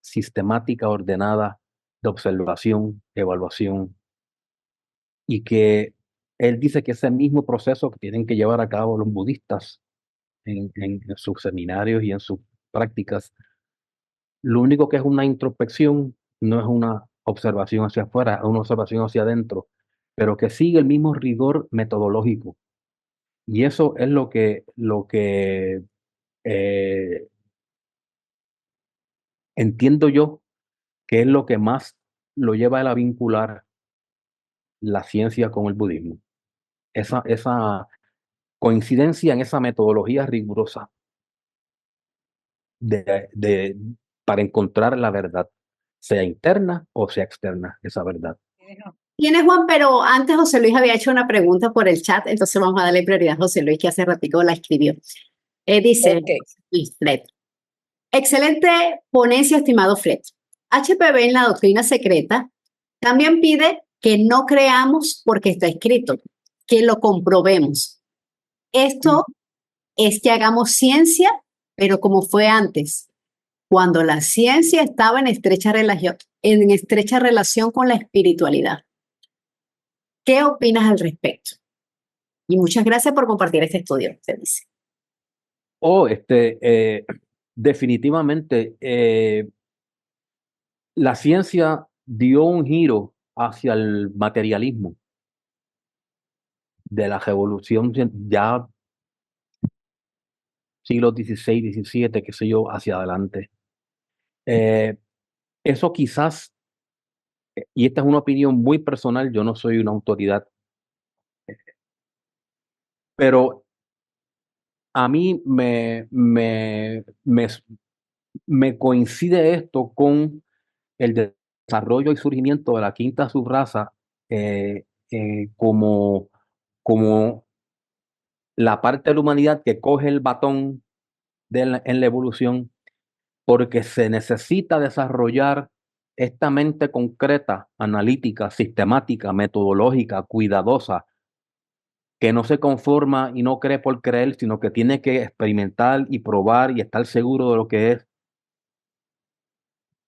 sistemática, ordenada de observación, evaluación, y que él dice que ese mismo proceso que tienen que llevar a cabo los budistas en sus seminarios y en sus prácticas, lo único que es una introspección, no es una observación hacia afuera, es una observación hacia adentro, pero que sigue el mismo rigor metodológico. Y eso es lo que entiendo yo que es lo que más lo lleva a él a vincular la ciencia con el budismo. Esa coincidencia en esa metodología rigurosa de para encontrar la verdad, sea interna o sea externa, esa verdad. Tienes, Juan, pero antes José Luis había hecho una pregunta por el chat, entonces vamos a darle prioridad a José Luis, que hace ratico la escribió. Dice, Fred, excelente ponencia, estimado Fred. HPB en la doctrina secreta también pide que no creamos porque está escrito, que lo comprobemos. Esto es que hagamos ciencia, pero como fue antes, cuando la ciencia estaba en estrecha relación con la espiritualidad. ¿Qué opinas al respecto? Y muchas gracias por compartir este estudio, se dice. Definitivamente, la ciencia dio un giro hacia el materialismo de la revolución ya siglos XVI, XVII, qué sé yo, hacia adelante. Eso quizás, y esta es una opinión muy personal, yo no soy una autoridad, pero a mí me coincide esto con el desarrollo y surgimiento de la quinta subraza como la parte de la humanidad que coge el batón en la evolución, porque se necesita desarrollar esta mente concreta, analítica, sistemática, metodológica, cuidadosa, que no se conforma y no cree por creer, sino que tiene que experimentar y probar y estar seguro de lo que es.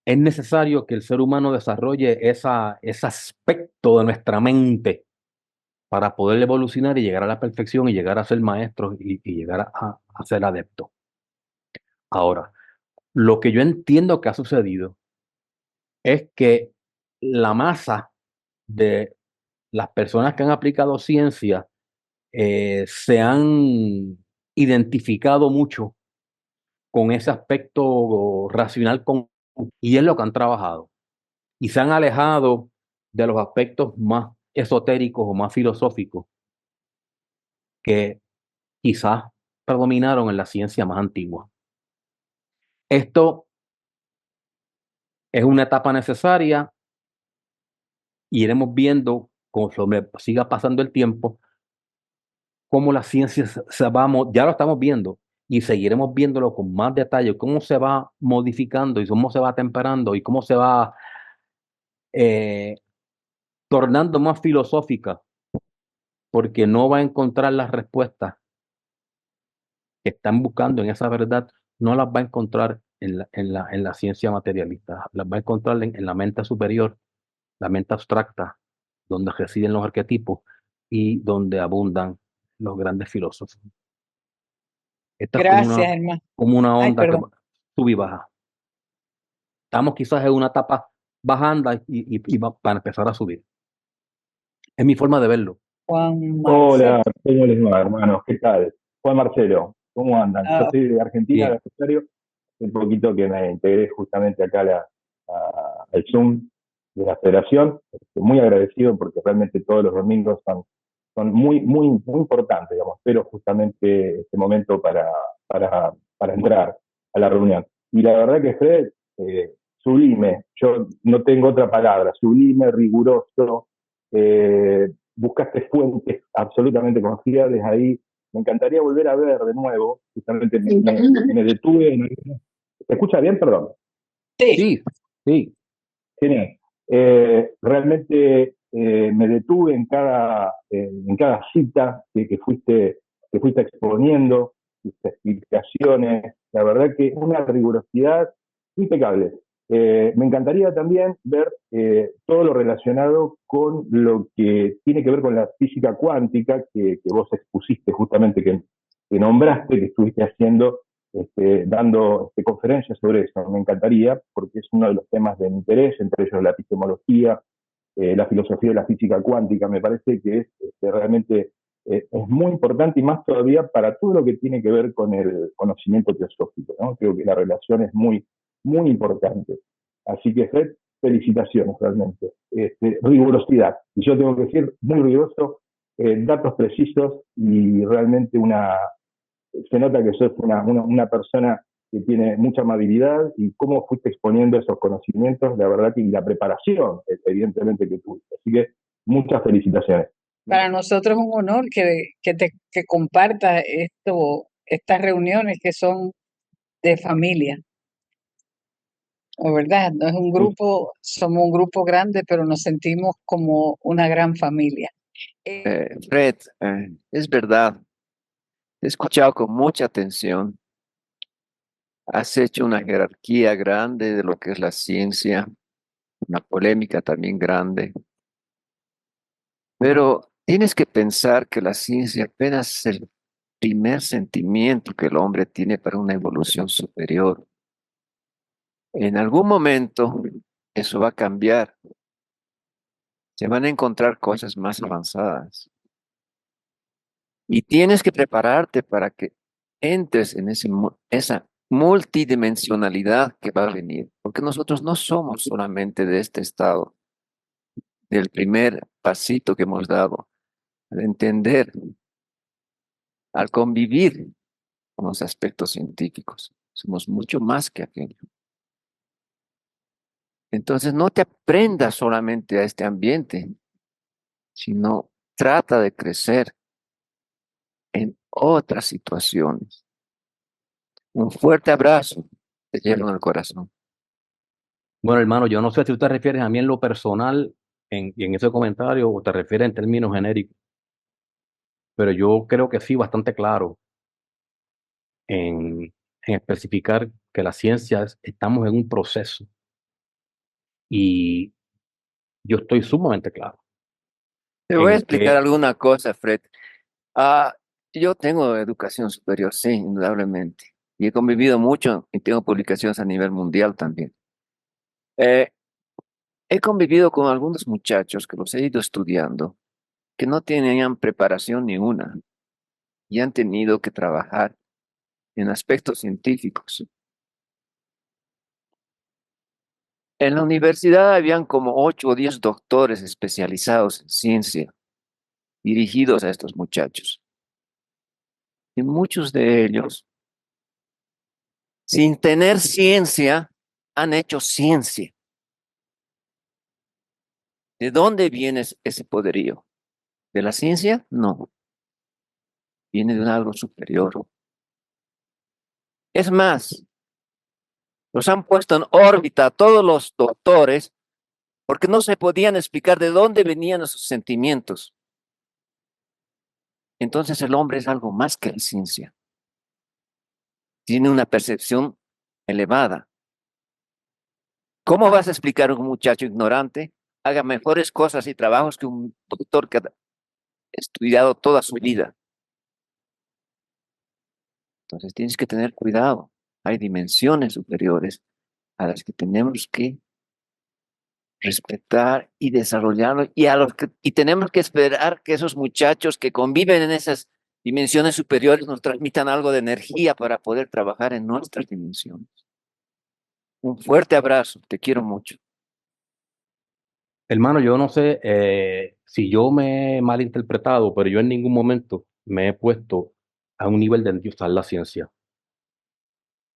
Es necesario que el ser humano desarrolle ese aspecto de nuestra mente para poder evolucionar y llegar a la perfección y llegar a ser maestros y llegar a ser adeptos. Ahora, lo que yo entiendo que ha sucedido es que la masa de las personas que han aplicado ciencia se han identificado mucho con ese aspecto racional y es lo que han trabajado. Y se han alejado de los aspectos más esotéricos o más filosóficos que quizás predominaron en la ciencia más antigua. Esto es una etapa necesaria y iremos viendo, conforme siga pasando el tiempo, cómo la ciencia ya lo estamos viendo y seguiremos viéndolo con más detalle, cómo se va modificando y cómo se va temperando y cómo se va tornando más filosófica, porque no va a encontrar las respuestas que están buscando en esa verdad, no las va a encontrar en la ciencia materialista, las va a encontrar en la mente superior, la mente abstracta, donde residen los arquetipos y donde abundan los grandes filósofos. Esta Gracias, es hermano. como una Ay, onda que perdón. sube y baja. Estamos quizás en una etapa bajando y para empezar a subir. Es mi forma de verlo. Juan Hola, Marcelo. ¿cómo les va, hermanos? ¿Qué tal? Juan Marcelo, ¿cómo andan? Yo Ah, soy de Argentina, Bien. de Rosario. Un poquito que me integré justamente acá al Zoom de la Federación. Estoy muy agradecido porque realmente todos los domingos son muy importantes, digamos. Espero justamente este momento para entrar a la reunión. Y la verdad que Fred, sublime, yo no tengo otra palabra, sublime, riguroso, buscaste fuentes absolutamente confiables ahí. Me encantaría volver a ver de nuevo, justamente me detuve en... ¿Se escucha bien? Perdón. Sí, sí. Genial. Realmente me detuve en cada cita que fuiste exponiendo, tus explicaciones. La verdad que una rigurosidad impecable. Me encantaría también ver todo lo relacionado con lo que tiene que ver con la física cuántica que vos expusiste justamente, que nombraste, que estuviste haciendo dando conferencias sobre eso. Me encantaría, porque es uno de los temas de interés, entre ellos la epistemología, la filosofía de la física cuántica. Me parece que es realmente es muy importante y más todavía para todo lo que tiene que ver con el conocimiento teosófico, ¿no? Creo que la relación es muy, muy importante. Así que, Fred, felicitaciones realmente. Rigurosidad. Y yo tengo que decir, muy riguroso, datos precisos y realmente se nota que sos una persona que tiene mucha amabilidad y cómo fuiste exponiendo esos conocimientos, la verdad que y la preparación, evidentemente, que tuviste. Así que muchas felicitaciones. Para nosotros es un honor que comparta estas reuniones que son de familia, ¿no? ¿Verdad? No es un grupo, somos un grupo grande, pero nos sentimos como una gran familia. Fred, es verdad, te he escuchado con mucha atención. Has hecho una jerarquía grande de lo que es la ciencia, una polémica también grande, pero tienes que pensar que la ciencia apenas es el primer sentimiento que el hombre tiene para una evolución superior. En algún momento eso va a cambiar, se van a encontrar cosas más avanzadas y tienes que prepararte para que entres en esa multidimensionalidad que va a venir, porque nosotros no somos solamente de este estado, del primer pasito que hemos dado, al entender, al convivir con los aspectos científicos. Somos mucho más que aquello. Entonces no te aprendas solamente a este ambiente, sino trata de crecer en otras situaciones. Un fuerte abrazo te llevo en el corazón. Bueno, hermano, yo no sé si tú te refieres a mí en lo personal y en ese comentario o te refieres en términos genéricos, pero yo creo que sí, bastante claro en especificar que las ciencias estamos en un proceso y yo estoy sumamente claro Te voy a en explicar que alguna cosa, Fred. Ah, yo tengo educación superior, sí, indudablemente. Y he convivido mucho y tengo publicaciones a nivel mundial también. Eh, He convivido con algunos muchachos que los he ido estudiando, que no tenían preparación ninguna y han tenido que trabajar en aspectos científicos. En la universidad habían como 8 o 10 doctores especializados en ciencia, dirigidos a estos muchachos. Y muchos de ellos, sin tener ciencia, han hecho ciencia. ¿De dónde viene ese poderío? ¿De la ciencia? No, viene de un algo superior. Es más, los han puesto en órbita a todos los doctores porque no se podían explicar de dónde venían esos sentimientos. Entonces el hombre es algo más que la ciencia. Tiene una percepción elevada. ¿Cómo vas a explicar a un muchacho ignorante haga mejores cosas y trabajos que un doctor que ha estudiado toda su vida? Entonces tienes que tener cuidado. Hay dimensiones superiores a las que tenemos que respetar y desarrollarlo y tenemos que esperar que esos muchachos que conviven en esas dimensiones superiores nos transmitan algo de energía para poder trabajar en nuestras dimensiones. Un fuerte abrazo, te quiero mucho. hermano, yo no sé si yo me he malinterpretado, pero yo en ningún momento me he puesto a un nivel de endiosar la ciencia.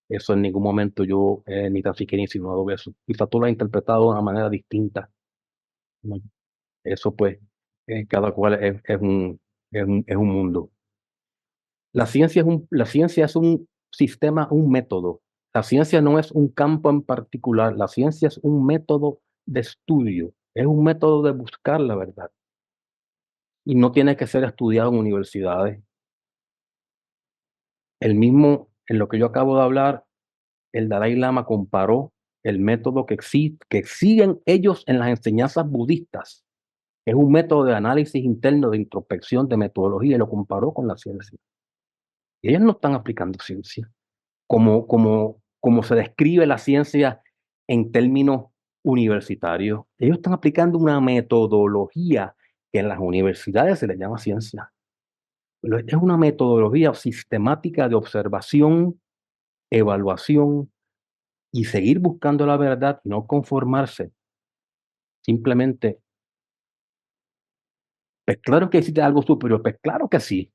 Eso en ningún momento yo ni tan siquiera he insinuado eso. Quizás tú lo has interpretado de una manera distinta. ¿No? Eso pues cada cual es un mundo. La ciencia es un sistema, un método. La ciencia no es un campo en particular, la ciencia es un método de estudio, es un método de buscar la verdad. Y no tiene que ser estudiado en universidades. En lo que yo acabo de hablar, el Dalai Lama comparó el método que siguen ellos en las enseñanzas budistas. Es un método de análisis interno, de introspección, de metodología, y lo comparó con la ciencia. Y ellos no están aplicando ciencia. Como se describe la ciencia en términos universitarios. Ellos están aplicando una metodología que en las universidades se le llama ciencia. Pero es una metodología sistemática de observación, evaluación y seguir buscando la verdad y no conformarse. Simplemente, pues claro que existe algo superior, pues claro que sí.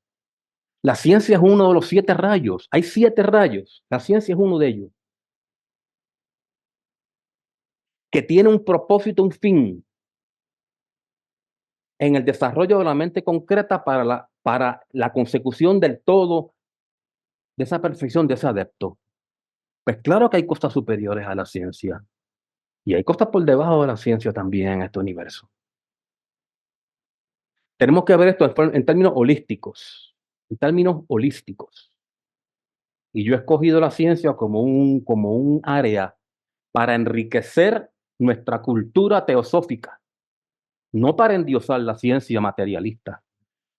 La ciencia es uno de los 7 rayos. Hay 7 rayos. La ciencia es uno de ellos. Que tiene un propósito, un fin en el desarrollo de la mente concreta para la consecución del todo, de esa perfección, de ese adepto. Pues claro que hay cosas superiores a la ciencia. Y hay cosas por debajo de la ciencia también en este universo. Tenemos que ver esto en términos holísticos. En términos holísticos. Y yo he escogido la ciencia como un área para enriquecer nuestra cultura teosófica. No para endiosar la ciencia materialista,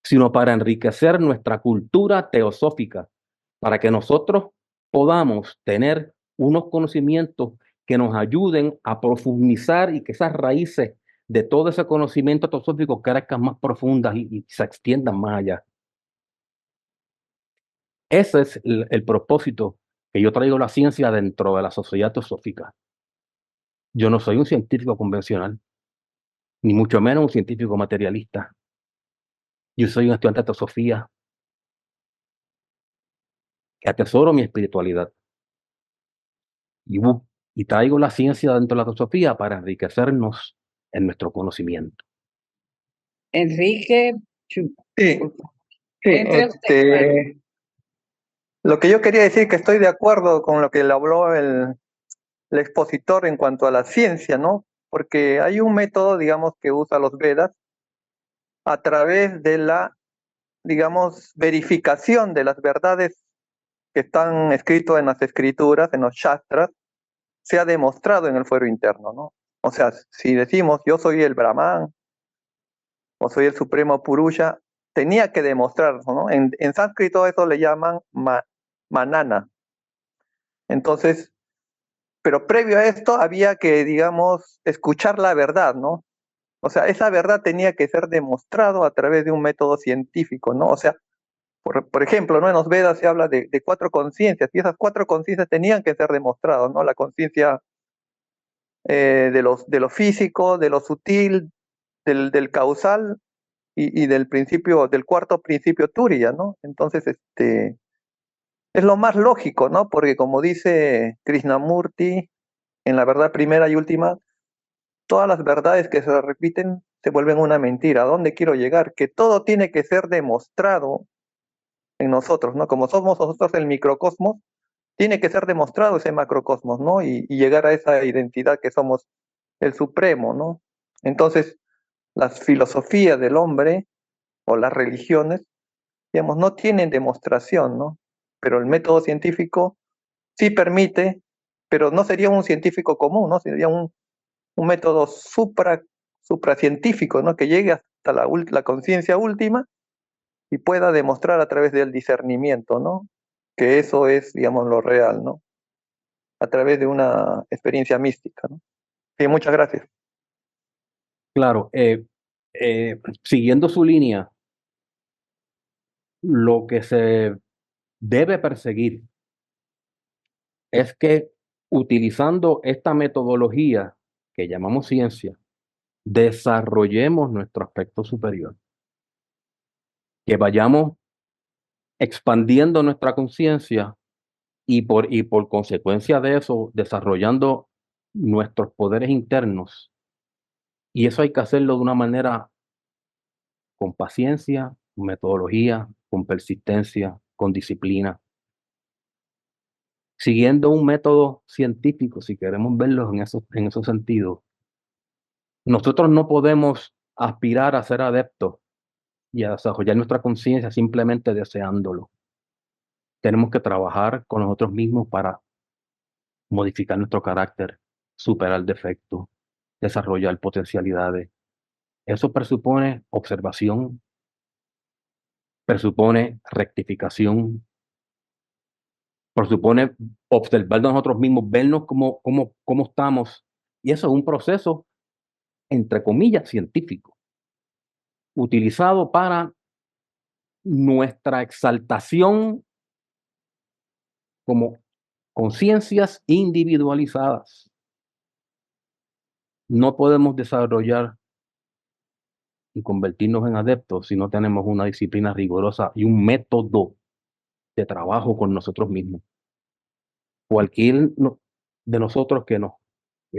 sino para enriquecer nuestra cultura teosófica, para que nosotros podamos tener unos conocimientos que nos ayuden a profundizar y que esas raíces de todo ese conocimiento teosófico crezcan más profundas y se extiendan más allá. Ese es el propósito que yo traigo la ciencia dentro de la sociedad teosófica. Yo no soy un científico convencional, ni mucho menos un científico materialista. Yo soy un estudiante de teosofía que atesoro mi espiritualidad. Y traigo la ciencia dentro de la teosofía para enriquecernos en nuestro conocimiento. Enrique, Sí, entre usted, hermano. lo que yo quería decir que estoy de acuerdo con lo que le habló el expositor en cuanto a la ciencia, ¿no? Porque hay un método, digamos, que usa los Vedas a través de la, digamos, verificación de las verdades que están escritas en las escrituras, en los shastras, se ha demostrado en el fuero interno, ¿no? O sea, si decimos yo soy el Brahman o soy el Supremo Purusha, tenía que demostrarlo, ¿no? En sánscrito eso le llaman manana. Entonces, pero previo a esto había que, digamos, escuchar la verdad, ¿no? O sea, esa verdad tenía que ser demostrado a través de un método científico, ¿no? O sea, por ejemplo, ¿no? En los Vedas se habla de 4 conciencias, y esas 4 conciencias tenían que ser demostradas, ¿no? La conciencia de lo físico, de lo sutil, del causal y del principio, del cuarto principio Turiya, ¿no? Entonces, es lo más lógico, ¿no? Porque como dice Krishnamurti, en la verdad primera y última, todas las verdades que se repiten se vuelven una mentira. ¿A dónde quiero llegar? Que todo tiene que ser demostrado en nosotros, ¿no? Como somos nosotros el microcosmos, tiene que ser demostrado ese macrocosmos, ¿no? Y llegar a esa identidad que somos el supremo, ¿no? Entonces, las filosofías del hombre o las religiones, digamos, no tienen demostración, ¿no? Pero el método científico sí permite, pero no sería un científico común, ¿no? Sería un método supracientífico, ¿no? Que llegue hasta la conciencia última y pueda demostrar a través del discernimiento, ¿no? Que eso es, digamos, lo real, ¿no? A través de una experiencia mística, ¿no? Sí, muchas gracias. Claro, siguiendo su línea, lo que se debe perseguir es que utilizando esta metodología que llamamos ciencia, desarrollemos nuestro aspecto superior, que vayamos expandiendo nuestra conciencia y por consecuencia de eso, desarrollando nuestros poderes internos. Y eso hay que hacerlo de una manera con paciencia, con metodología, con persistencia, con disciplina, siguiendo un método científico, si queremos verlo en esos sentidos. Nosotros no podemos aspirar a ser adeptos y a desarrollar nuestra conciencia simplemente deseándolo. Tenemos que trabajar con nosotros mismos para modificar nuestro carácter, superar defectos, desarrollar potencialidades. Eso presupone observación, presupone rectificación, presupone observar de nosotros mismos, vernos cómo estamos. Y eso es un proceso, entre comillas, científico, utilizado para nuestra exaltación como conciencias individualizadas. No podemos desarrollar y convertirnos en adeptos si no tenemos una disciplina rigurosa y un método de trabajo con nosotros mismos. Cualquier de nosotros que nos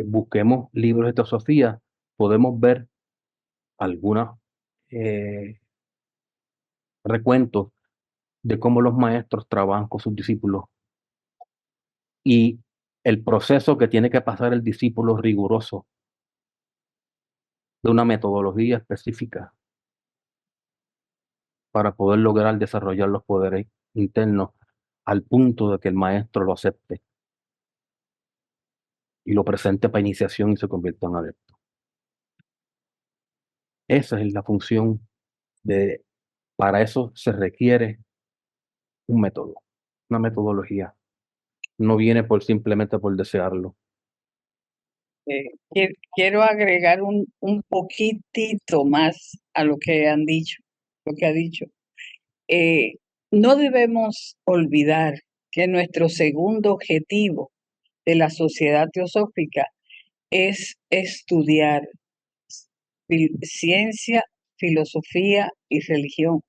busquemos libros de teosofía, podemos ver algunos recuentos de cómo los maestros trabajan con sus discípulos y el proceso que tiene que pasar el discípulo riguroso de una metodología específica para poder lograr desarrollar los poderes internos al punto de que el maestro lo acepte y lo presente para iniciación y se convierta en adepto. Esa es la función para eso se requiere un método, una metodología. No viene simplemente por desearlo. Quiero agregar un poquitito más a lo que han dicho, lo que ha dicho. No debemos olvidar que nuestro segundo objetivo de la Sociedad Teosófica es estudiar ciencia, filosofía y religión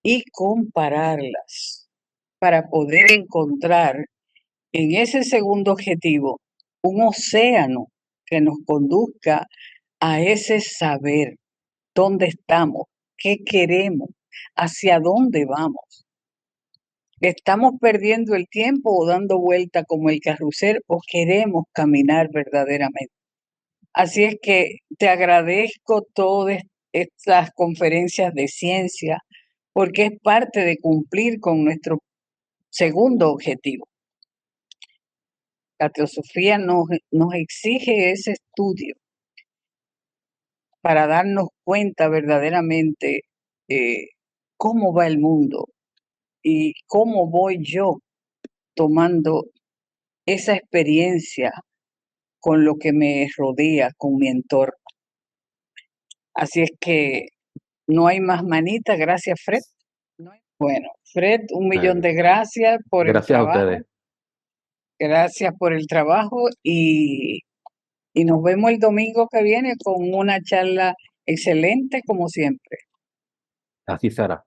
y compararlas para poder encontrar en ese segundo objetivo un océano que nos conduzca a ese saber dónde estamos, qué queremos, hacia dónde vamos. ¿Estamos perdiendo el tiempo o dando vuelta como el carrusel o queremos caminar verdaderamente? Así es que te agradezco todas estas conferencias de ciencia porque es parte de cumplir con nuestro segundo objetivo. La teosofía nos exige ese estudio para darnos cuenta verdaderamente cómo va el mundo y cómo voy yo tomando esa experiencia con lo que me rodea, con mi entorno. Así es que no hay más manita. Gracias, Fred. Bueno, Fred, 1.000.000 de gracias por el trabajo. Gracias a ustedes. Gracias por el trabajo y nos vemos el domingo que viene con una charla excelente como siempre. Así será.